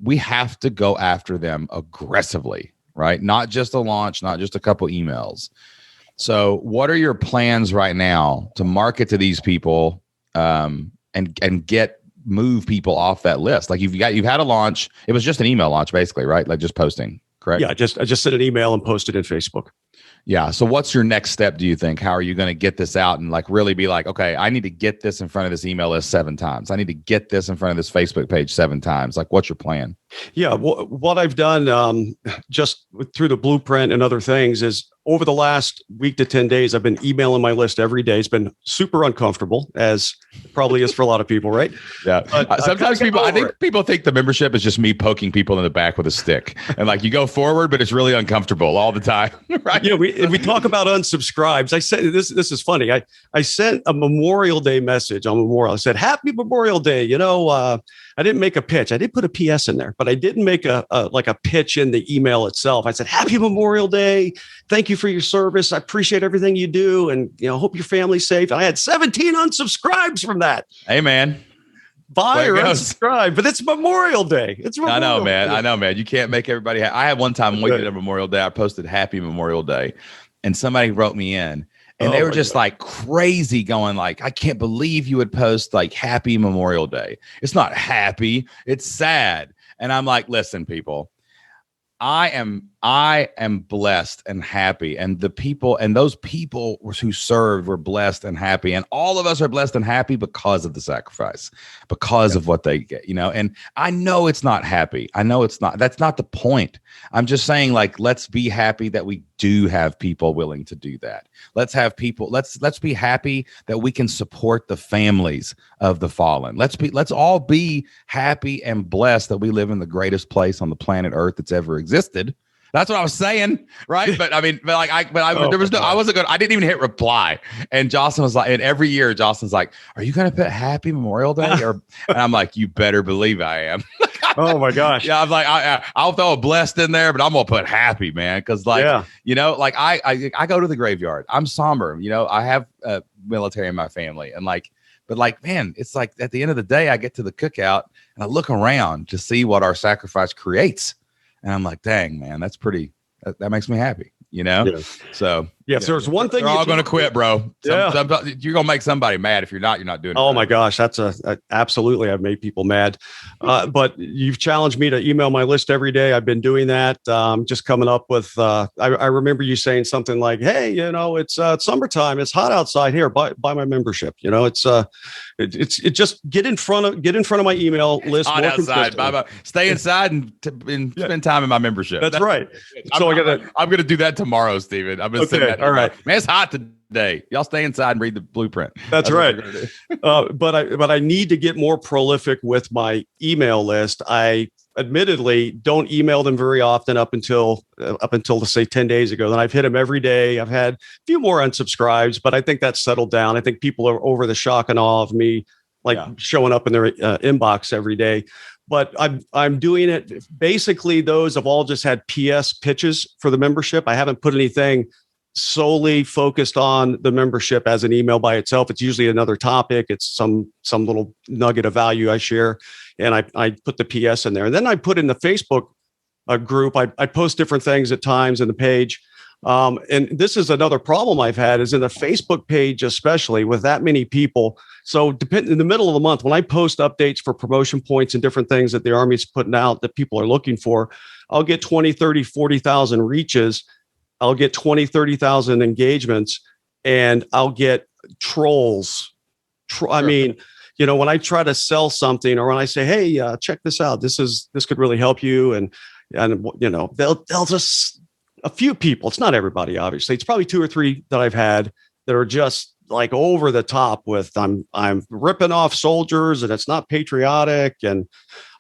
We have to go after them aggressively, right? Not just a launch, not just a couple emails. So what are your plans right now to market to these people and move people off that list? Like you've had a launch. It was just an email launch, basically, right? Like just posting, correct? Yeah, I just sent an email and posted in Facebook. Yeah. So what's your next step, do you think? How are you going to get this out and like really be like, okay, I need to get this in front of this email list 7 times. I need to get this in front of this Facebook page 7 times. Like, what's your plan? Yeah. What I've done just through the blueprint and other things is over the last week to 10 days, I've been emailing my list every day. It's been super uncomfortable, as it probably is for a lot of people, right? Yeah. Sometimes people think the membership is just me poking people in the back with a stick, and like you go forward, but it's really uncomfortable all the time, right? Yeah. We talk about unsubscribes. I said this is funny. I sent a Memorial Day message on Memorial. I said, "Happy Memorial Day." I didn't make a pitch. I did put a PS in there, but I didn't make a pitch in the email itself. I said, "Happy Memorial Day. Thank you for your service. I appreciate everything you do, and hope your family's safe." And I had 17 unsubscribes from that. Hey, man. Buy or unsubscribe, but it's Memorial Day. I know, man. You can't make everybody I had one time waiting at Memorial Day. I posted Happy Memorial Day, and somebody wrote me in. And they were just like crazy, going like, I can't believe you would post like Happy Memorial Day. It's not happy. It's sad. And I'm like, listen, people, I am blessed and happy, and the people and those people who served were blessed and happy, and all of us are blessed and happy because of the sacrifice, because of what they get, and I know it's not happy. I know it's not. That's not the point. I'm just saying, like, let's be happy that we do have people willing to do that. Let's have people. Let's be happy that we can support the families of the fallen. Let's all be happy and blessed that we live in the greatest place on the planet Earth that's ever existed. That's what I was saying, right? But I mean, there was no, I wasn't going. I didn't even hit reply. And Jocelyn was like, and every year Jocelyn's like, "Are you going to put Happy Memorial Day?" And I'm like, "You better believe I am." Oh my gosh! Yeah, I'm like, I'll throw a blessed in there, but I'm gonna put happy, man, because like, I go to the graveyard. I'm somber. I have military in my family, and like, but like, man, it's like at the end of the day, I get to the cookout and I look around to see what our sacrifice creates. And I'm like, dang, man, that's pretty, that makes me happy, Yeah. So, so there's one thing. They're all going to quit, bro. You're going to make somebody mad. If you're not doing it. Oh my gosh. That's absolutely. I've made people mad. But you've challenged me to email my list every day. I've been doing that. Just coming up with, I remember you saying something like, hey, it's summertime. It's hot outside here. Buy my membership. It's just get in front of my email list. Hot outside. Stay inside and spend time in my membership. That's right. So I'm going to do that tomorrow, Steven. I'm going to send that. All right. Man, it's hot today. Y'all stay inside and read the blueprint. That's right. But I need to get more prolific with my email list. I admittedly don't email them very often up until let's say 10 days ago. Then I've hit them every day. I've had a few more unsubscribes, but I think that's settled down. I think people are over the shock and awe of me showing up in their inbox every day. But I'm doing it. Basically, those have all just had PS pitches for the membership. I haven't put anything solely focused on the membership as an email by itself. It's usually another topic. It's some little nugget of value I share, and I put the PS in there. And then I put in the Facebook group. I post different things at times in the page. And this is another problem I've had is in the Facebook page, especially with that many people. So in the middle of the month, when I post updates for promotion points and different things that the Army's putting out that people are looking for, I'll get 20, 30, 40,000 reaches. I'll get 20, 30,000 engagements, and I'll get trolls. I mean, when I try to sell something or when I say, hey, check this out, this could really help you. And they'll just, a few people, it's not everybody, obviously. It's probably 2 or 3 that I've had that are just like over the top with, I'm ripping off soldiers and it's not patriotic. And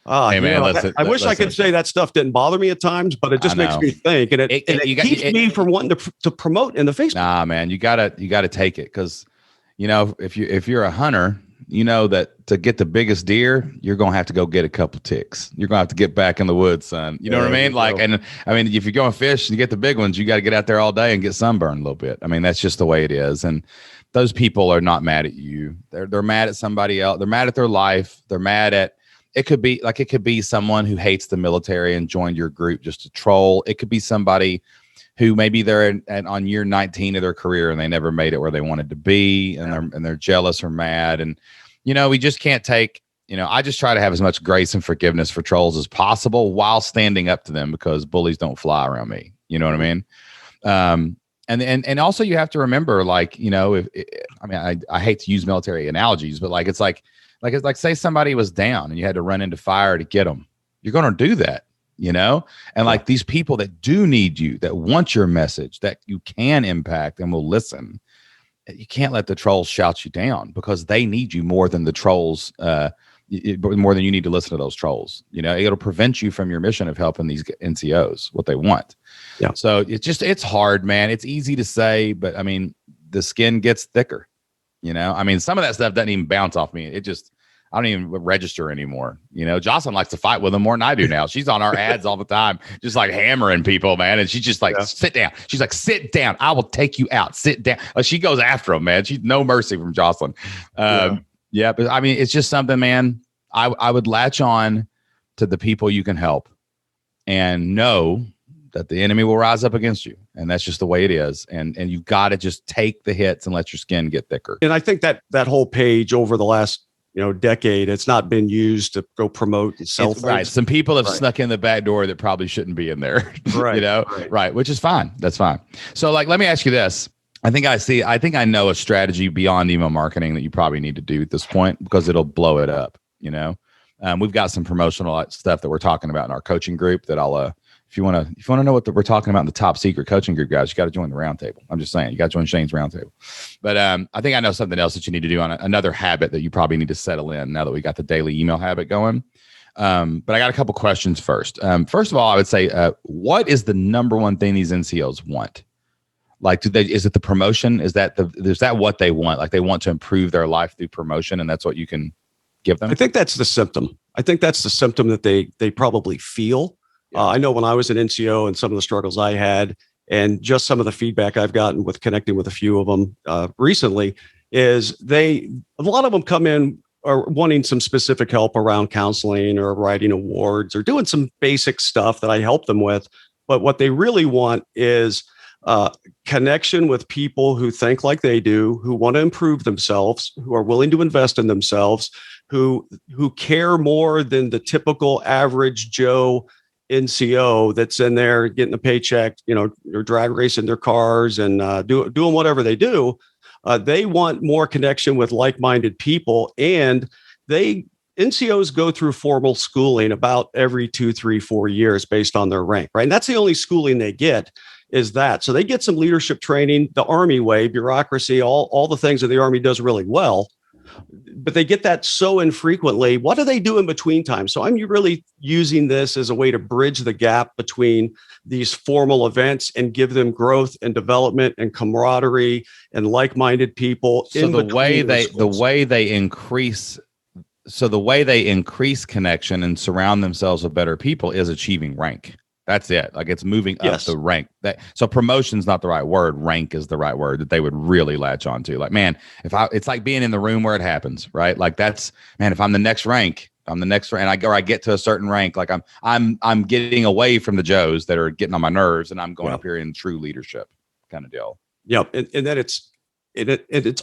hey man, I wish I could say that stuff didn't bother me at times, but it just makes me think, and it keeps me from wanting to promote in the Facebook. Nah, man, you gotta take it because if you're a hunter, that to get the biggest deer, you're gonna have to go get a couple ticks. You're gonna have to get back in the woods, son. You know what I mean? Like, and I mean, if you're going fish and you get the big ones, you got to get out there all day and get sunburned a little bit. I mean, that's just the way it is. And those people are not mad at you. They're mad at somebody else. They're mad at their life. They're mad at. It could be someone who hates the military and joined your group just to troll. It could be somebody who maybe they're on year 19 of their career and they never made it where they wanted to be, and they're jealous or mad. And we just can't take. I just try to have as much grace and forgiveness for trolls as possible while standing up to them because bullies don't fly around me. You know what I mean? And also you have to remember, like, I hate to use military analogies, but it's like say somebody was down and you had to run into fire to get them. You're going to do that, and like these people that do need you, that want your message, that you can impact and will listen. You can't let the trolls shout you down because they need you more than the trolls, more than you need to listen to those trolls. It'll prevent you from your mission of helping these NCOs, what they want. Yeah. So it's hard, man. It's easy to say, but I mean, the skin gets thicker. I mean, some of that stuff doesn't even bounce off me. I don't even register anymore. Jocelyn likes to fight with them more than I do now. She's on our ads all the time, just like hammering people, man. And she's just like, sit down. She's like, sit down. I will take you out. Sit down. She goes after them, man. She's no mercy from Jocelyn. But I mean, it's just something, man. I would latch on to the people you can help and know that the enemy will rise up against you. And that's just the way it is. And you've got to just take the hits and let your skin get thicker. And I think that whole page over the last decade. It's not been used to go promote and sell things. Right. Some people have snuck in the back door that probably shouldn't be in there. Right. Right. Which is fine. That's fine. So let me ask you this. I think I know a strategy beyond email marketing that you probably need to do at this point, because it'll blow it up. We've got some promotional stuff that we're talking about in our coaching group that I'll, if you want to know what we're talking about in the top secret coaching group, guys, you got to join the roundtable. I'm just saying, you got to join Shane's roundtable. But I think I know something else that you need to do on another habit that you probably need to settle in now that we got the daily email habit going. But I got a couple questions first. First of all, I would say, what is the number one thing these NCOs want? Like, is it the promotion? Is that what they want? Like, they want to improve their life through promotion, and that's what you can give them? I think that's the symptom. I think that's the symptom that they probably feel. I know when I was an NCO and some of the struggles I had, and just some of the feedback I've gotten with connecting with a few of them recently, is a lot of them come in are wanting some specific help around counseling or writing awards or doing some basic stuff that I help them with. But what they really want is connection with people who think like they do, who want to improve themselves, who are willing to invest in themselves, who care more than the typical average Joe NCO that's in there getting a paycheck, or drag racing their cars and doing whatever they do. They want more connection with like-minded people, and NCOs go through formal schooling about every 2, 3, 4 years based on their rank, right? And that's the only schooling they get is that. So they get some leadership training, the Army way, bureaucracy, all the things that the Army does really well. But they get that so infrequently. What do they do in between time? So I'm really using this as a way to bridge the gap between these formal events and give them growth and development and camaraderie and like-minded people. So the way they increase connection and surround themselves with better people is achieving rank. That's it. Like, it's moving up the rank. So promotion's not the right word. Rank is the right word that they would really latch onto. Like, man, it's like being in the room where it happens, right? Like, if I'm the next rank, and I get to a certain rank, like I'm getting away from the Joes that are getting on my nerves, and I'm going up here in true leadership kind of deal. Yep. And then it's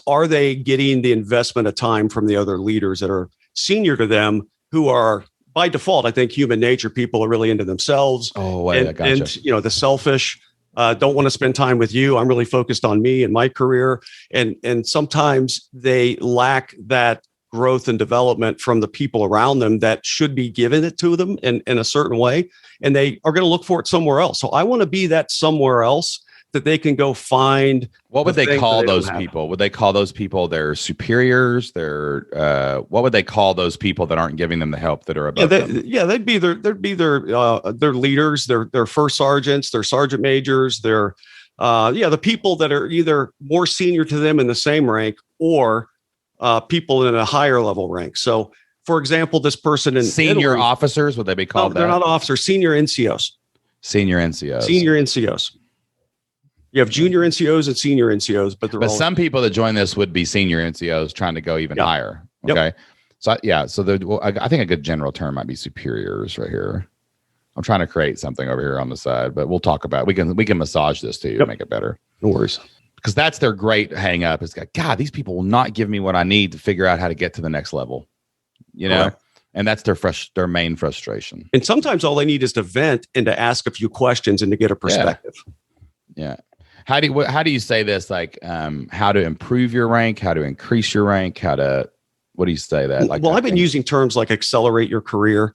are they getting the investment of time from the other leaders that are senior to them, who are, by default, I think human nature, people are really into themselves. Oh, wait, I gotcha. And the selfish don't want to spend time with you. I'm really focused on me and my career. And sometimes they lack that growth and development from the people around them that should be giving it to them in a certain way. And they are going to look for it somewhere else. So I want to be that somewhere else that they can go find. What would they call those people? Would they call those people their superiors? What would they call those people that aren't giving them the help that are above them? Yeah, they'd be their leaders, their first sergeants, their sergeant majors, the people that are either more senior to them in the same rank or people in a higher level rank. So, for example, this person in senior Italy, officers, would they be called? No, they're not officers. Senior NCOs. Senior NCOs. Senior NCOs. You have junior NCOs and senior NCOs, but some people that join this would be senior NCOs trying to go even higher. Okay. Yep. So I think a good general term might be superiors right here. I'm trying to create something over here on the side, but we'll talk about it. We can massage this too to make it better. No worries. Because that's their great hang up. It's like, God, these people will not give me what I need to figure out how to get to the next level. Correct. And that's their main frustration. And sometimes all they need is to vent and to ask a few questions and to get a perspective. Yeah. How do you say this? Like, how to improve your rank, how to increase your rank, what do you say that? Like, I've been using terms like accelerate your career,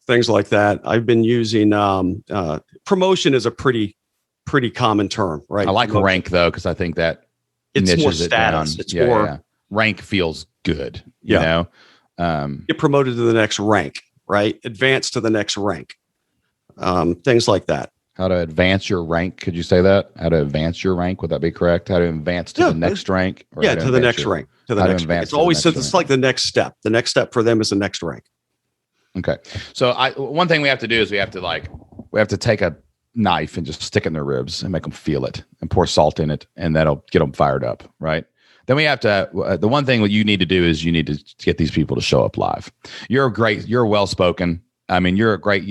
things like that. I've been using promotion is a pretty common term, right? I like rank though, because I think that it's more status. It's more rank feels good. You know, get promoted to the next rank, right? Advance to the next rank. Things like that. How to advance your rank? Could you say that? How to advance your rank? Would that be correct? How to advance to the next rank? To the next rank. To the next rank. It's always it's like the next step. The next step for them is the next rank. Okay. So one thing we have to do is we have to take a knife and just stick it in their ribs and make them feel it and pour salt in it, and that'll get them fired up, right? Then we have to. The one thing what you need to do is you need to get these people to show up live. You're well spoken. I mean, you're a great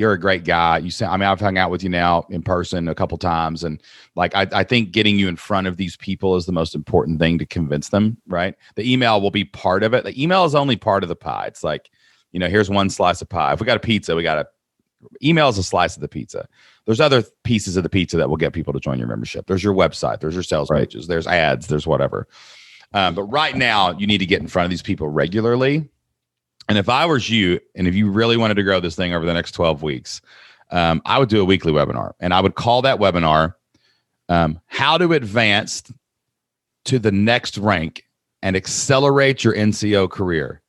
guy. I've hung out with you now in person a couple times. And like, I think getting you in front of these people is the most important thing to convince them, right? The email will be part of it. The email is only part of the pie. It's like, here's one slice of pie. If we got a pizza, email is a slice of the pizza. There's other pieces of the pizza that will get people to join your membership. There's your website, there's your sales pages, there's ads, there's whatever. But right now you need to get in front of these people regularly. And if I was you, and if you really wanted to grow this thing over the next 12 weeks, I would do a weekly webinar, and I would call that webinar, how to advance to the next rank and accelerate your NCO career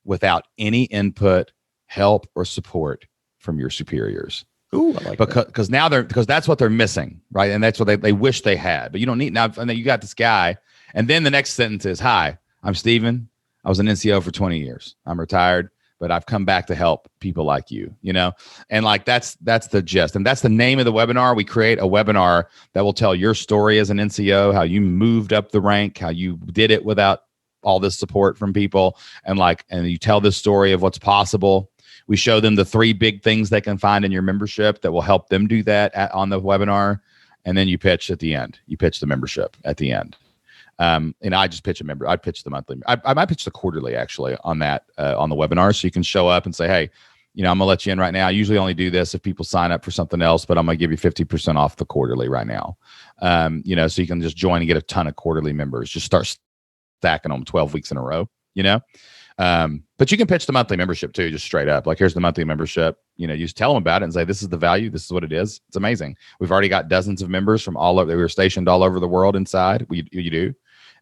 without any input, help, or support from your superiors. Ooh, I like that. Because that's what they're missing, right? And that's what they wish they had. But you don't need now. And then you got this guy, and then the next sentence is, "Hi, I'm Steven. I was an NCO for 20 years. I'm retired, but I've come back to help people like you." And like that's the gist, and that's the name of the webinar. We create a webinar that will tell your story as an NCO, how you moved up the rank, how you did it without all this support from people, and you tell this story of what's possible. We show them the 3 big things they can find in your membership that will help them do that on the webinar. And then you pitch at the end. You pitch the membership at the end. And I just pitch I pitch the monthly. I might pitch the quarterly actually on that, on the webinar. So you can show up and say, "Hey, I'm going to let you in right now. I usually only do this if people sign up for something else, but I'm going to give you 50% off the quarterly right now." So you can just join and get a ton of quarterly members. Just start stacking them 12 weeks in a row, but you can pitch the monthly membership too, just straight up. Like, here's the monthly membership. You just tell them about it and say, "This is the value. This is what it is. It's amazing. We've already got dozens of members from all over. We're stationed all over the world inside. You do.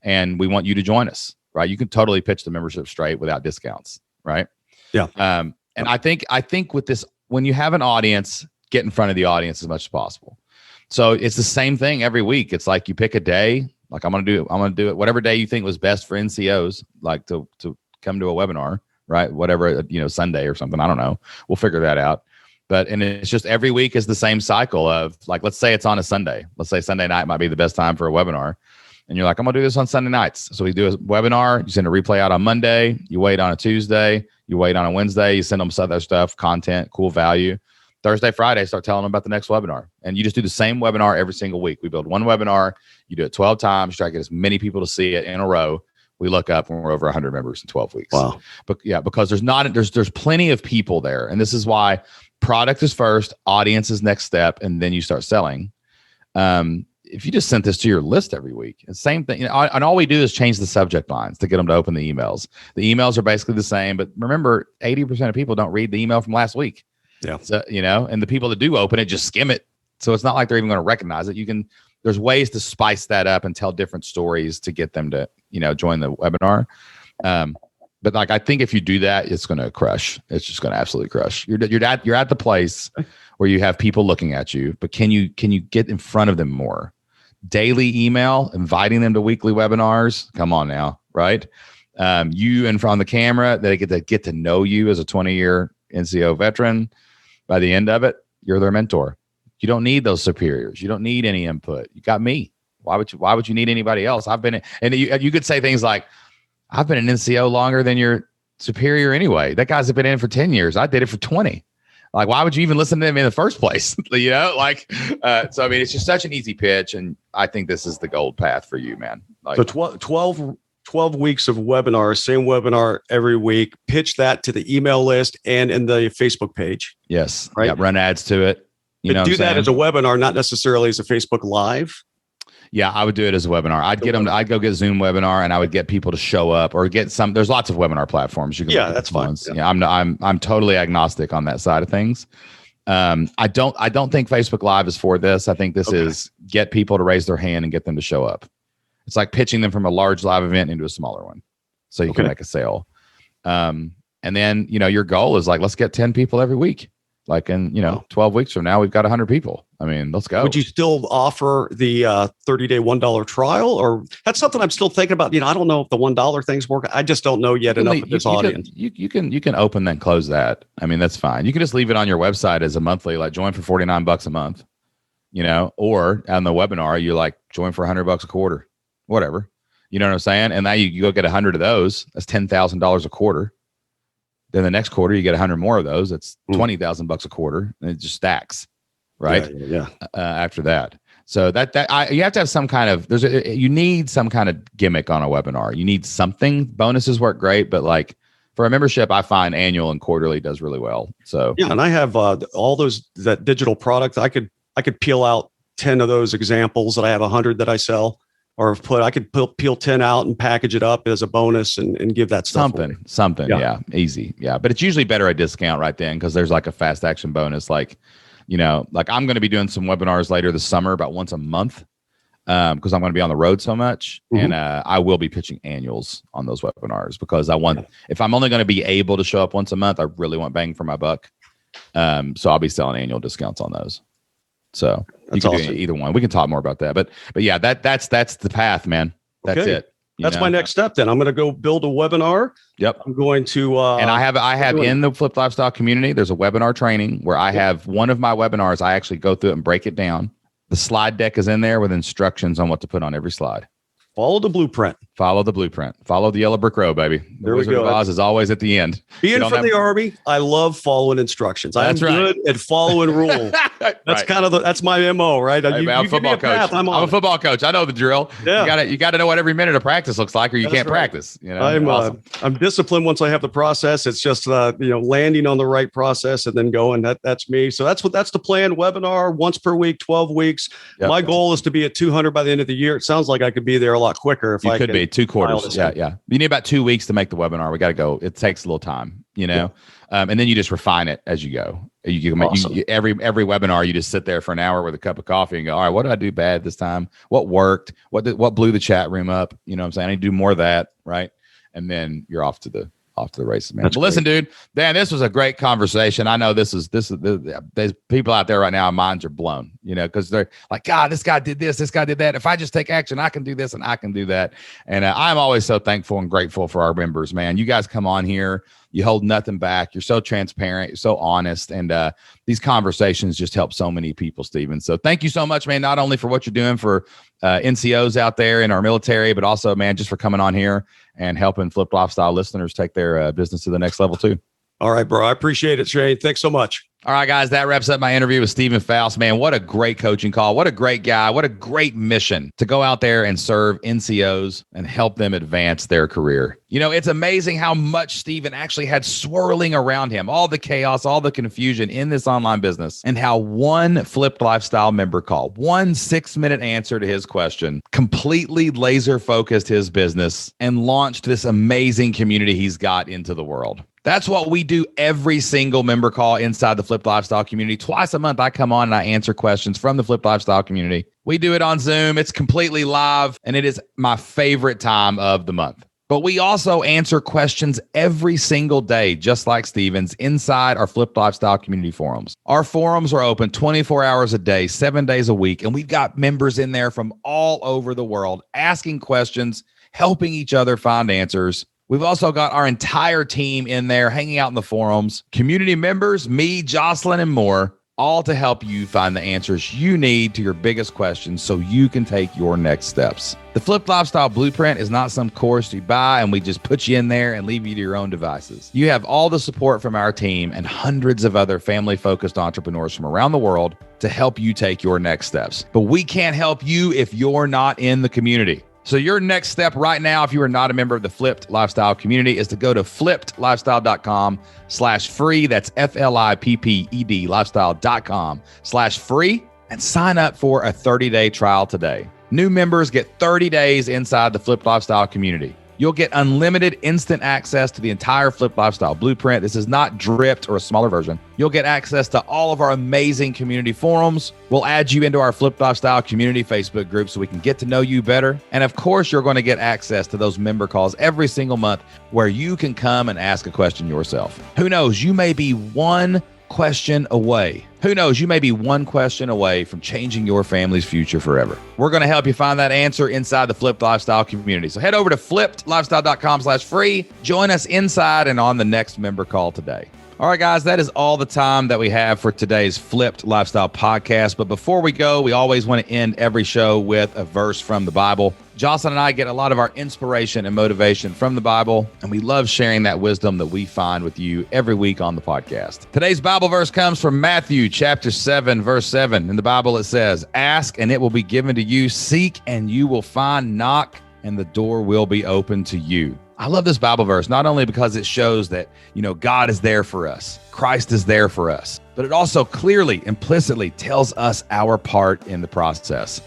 And we want you to join us," right? You can totally pitch the membership straight without discounts, right? Yeah. And I think with this, when you have an audience, get in front of the audience as much as possible. So it's the same thing every week. It's like you pick a day. Like, I'm gonna do it whatever day you think was best for NCOs, like to come to a webinar, right? Whatever, Sunday or something. I don't know. We'll figure that out. And it's just every week is the same cycle of, like, let's say it's on a Sunday. Let's say Sunday night might be the best time for a webinar. And you're like, "I'm going to do this on Sunday nights." So we do a webinar. You send a replay out on Monday. You wait on a Tuesday. You wait on a Wednesday. You send them some other stuff, content, cool value. Thursday, Friday, start telling them about the next webinar. And you just do the same webinar every single week. We build one webinar. You do it 12 times. Try to get as many people to see it in a row. We look up and we're over 100 members in 12 weeks. Wow. But yeah, because there's plenty of people there. And this is why product is first, audience is next step, and then you start selling. If you just sent this to your list every week, it's the same thing. And all we do is change the subject lines to get them to open the emails. The emails are basically the same, but remember, 80% of people don't read the email from last week. Yeah. So, and the people that do open it just skim it. So it's not like they're even going to recognize it. There's ways to spice that up and tell different stories to get them to, join the webinar. But like, I think if you do that, it's going to crush. It's just going to absolutely crush. You're at the place where you have people looking at you, but can you get in front of them more? Daily email, inviting them to weekly webinars. Come on now, right? You in front of the camera, they get to know you as a 20-year NCO veteran. By the end of it, you're their mentor. You don't need those superiors. You don't need any input. You got me. Why would you need anybody else? And you could say things like, "I've been an NCO longer than your superior anyway. That guy's been in for 10 years. I did it for 20. Like, why would you even listen to him in the first place?" So I mean, it's just such an easy pitch, and I think this is the gold path for you, man. Like, so 12 weeks of webinars, same webinar every week. Pitch that to the email list and in the Facebook page. Yes. Right. Yeah, run ads to it. Do that as a webinar, not necessarily as a Facebook Live. Yeah, I would do it as a webinar. I'd go get Zoom webinar, and I would get people to show up or get some. There's lots of webinar platforms. You can that's fine. Yeah, I'm totally agnostic on that side of things. I don't think Facebook Live is for this. I think this is get people to raise their hand and get them to show up. It's like pitching them from a large live event into a smaller one, so you can make a sale. And then your goal is like, let's get 10 people every week. Like in 12 weeks from now, we've got 100 people. I mean, let's go. Would you still offer the 30-day $1 trial, or that's something I'm still thinking about? I don't know if the $1 things work. I just don't know yet enough of this audience. You can open that and close that. I mean, that's fine. You can just leave it on your website as a monthly, like join for $49 a month, or on the webinar, you like join for $100 a quarter, whatever. You know what I'm saying? And now you go get 100 of those. That's $10,000 a quarter. Then the next quarter, you get 100 more of those. It's $20,000 a quarter, and it just stacks, right? Yeah. After that, so you have to have some kind of you need some kind of gimmick on a webinar. You need something. Bonuses work great, but like for a membership, I find annual and quarterly does really well. So yeah, and I have all that digital product. I could peel out 10 of those examples that I have 100 that I sell. Or I could peel 10 out and package it up as a bonus and give that stuff something. Yeah. Easy. Yeah. But it's usually better a discount right then, because there's like a fast action bonus. Like, like I'm going to be doing some webinars later this summer about once a month because I'm going to be on the road so much. And I will be pitching annuals on those webinars because if I'm only going to be able to show up once a month, I really want bang for my buck. So I'll be selling annual discounts on those. So you can do either one. We can talk more about that, but yeah, that's the path, man. That's it. That's my next step. Then I'm going to go build a webinar. Yep. I'm going to, and I have in the Flipped Lifestyle community, there's a webinar training where I have one of my webinars. I actually go through it and break it down. The slide deck is in there with instructions on what to put on every slide. Follow the blueprint. Follow the yellow brick road, baby. The Wizard of Oz is always at the end. Being from the Army, I love following instructions. I'm good at following rules. That's kind of that's my MO, right? I'm a football coach. I'm a football coach. I know the drill. Yeah. You got to know what every minute of practice looks like, or you can't practice. I'm disciplined once I have the process. It's just landing on the right process and then going. That's me. So that's the plan. Webinar once per week, 12 weeks. Yep. My goal is to be at 200 by the end of the year. It sounds like I could be there a lot quicker if I could be 2 quarters. Yeah. You need about 2 weeks to make the webinar. We got to go. It takes a little time, and then you just refine it as you go. Every webinar, you just sit there for an hour with a cup of coffee and go, all right, what did I do bad this time? What worked? What blew the chat room up? You know what I'm saying? I need to do more of that. Right. And then you're off to the races, man. But listen, dude, Dan, this was a great conversation. I know there's people out there right now, minds are blown, because they're like, God, this guy did this guy did that. If I just take action, I can do this and I can do that. And I'm always so thankful and grateful for our members, man. You guys come on here, you hold nothing back. You're so transparent, you're so honest. And these conversations just help so many people, Steven. So thank you so much, man, not only for what you're doing for NCOs out there in our military, but also, man, just for coming on here and helping Flipped Lifestyle listeners take their business to the next level too. All right, bro. I appreciate it, Shane. Thanks so much. All right, guys, that wraps up my interview with Steven Foust. Man, what a great coaching call. What a great guy. What a great mission to go out there and serve NCOs and help them advance their career. It's amazing how much Steven actually had swirling around him, all the chaos, all the confusion in this online business, and how one Flipped Lifestyle member call, 1 6-minute answer to his question, completely laser focused his business and launched this amazing community he's got into the world. That's what we do every single member call inside the Flipped Lifestyle community. Twice a month, I come on and I answer questions from the Flipped Lifestyle community. We do it on Zoom. It's completely live, and it is my favorite time of the month. But we also answer questions every single day, just like Steven's, inside our Flipped Lifestyle community forums. Our forums are open 24 hours a day, 7 days a week, and we've got members in there from all over the world asking questions, helping each other find answers. We've also got our entire team in there hanging out in the forums, community members, me, Jocelyn, and more, all to help you find the answers you need to your biggest questions so you can take your next steps. The Flipped Lifestyle Blueprint is not some course you buy and we just put you in there and leave you to your own devices. You have all the support from our team and hundreds of other family-focused entrepreneurs from around the world to help you take your next steps. But we can't help you if you're not in the community. So your next step right now, if you are not a member of the Flipped Lifestyle community, is to go to flippedlifestyle.com/free. That's FLIPPED lifestyle.com/free and sign up for a 30-day trial today. New members get 30 days inside the Flipped Lifestyle community. You'll get unlimited instant access to the entire Flipped Lifestyle Blueprint. This is not dripped or a smaller version. You'll get access to all of our amazing community forums. We'll add you into our Flipped Lifestyle community Facebook group so we can get to know you better. And of course, you're going to get access to those member calls every single month where you can come and ask a question yourself. Who knows? You may be one question away. Who knows? You may be one question away from changing your family's future forever. We're going to help you find that answer inside the Flipped Lifestyle community. So head over to flippedlifestyle.com/free. Join us inside and on the next member call today. All right, guys, that is all the time that we have for today's Flipped Lifestyle podcast. But before we go, we always want to end every show with a verse from the Bible. Jocelyn and I get a lot of our inspiration and motivation from the Bible, and we love sharing that wisdom that we find with you every week on the podcast. Today's Bible verse comes from Matthew chapter 7, verse 7. In the Bible, it says, "Ask and it will be given to you. Seek and you will find. Knock and the door will be open to you." I love this Bible verse, not only because it shows that, God is there for us, Christ is there for us, but it also clearly, implicitly tells us our part in the process.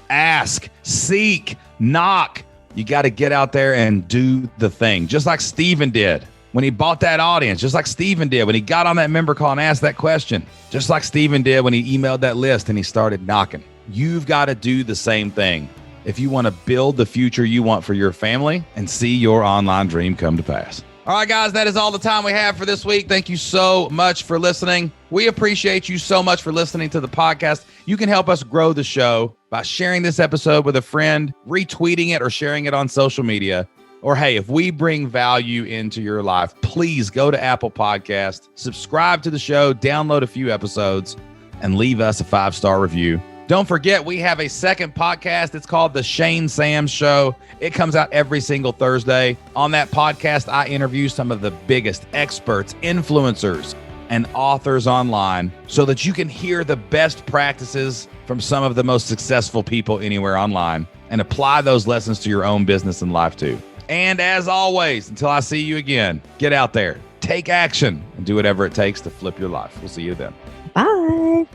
Ask, seek, knock. You got to get out there and do the thing, just like Steven did when he bought that audience, just like Steven did when he got on that member call and asked that question, just like Steven did when he emailed that list and he started knocking. You've got to do the same thing if you want to build the future you want for your family and see your online dream come to pass. All right, guys, that is all the time we have for this week. Thank you so much for listening. We appreciate you so much for listening to the podcast. You can help us grow the show by sharing this episode with a friend, retweeting it, or sharing it on social media. Or, hey, if we bring value into your life, please go to Apple Podcast, subscribe to the show, download a few episodes, and leave us a 5-star review. Don't forget, we have a second podcast. It's called The Shane Sams Show. It comes out every single Thursday. On that podcast, I interview some of the biggest experts, influencers, and authors online so that you can hear the best practices from some of the most successful people anywhere online and apply those lessons to your own business and life too. And as always, until I see you again, get out there, take action, and do whatever it takes to flip your life. We'll see you then. Bye.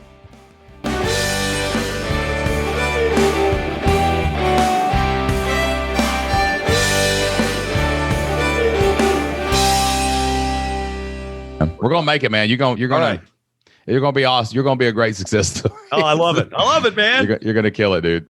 We're gonna make it, man. You're gonna be awesome. You're gonna be a great success story. Oh, I love it. I love it, man. You're gonna kill it, dude.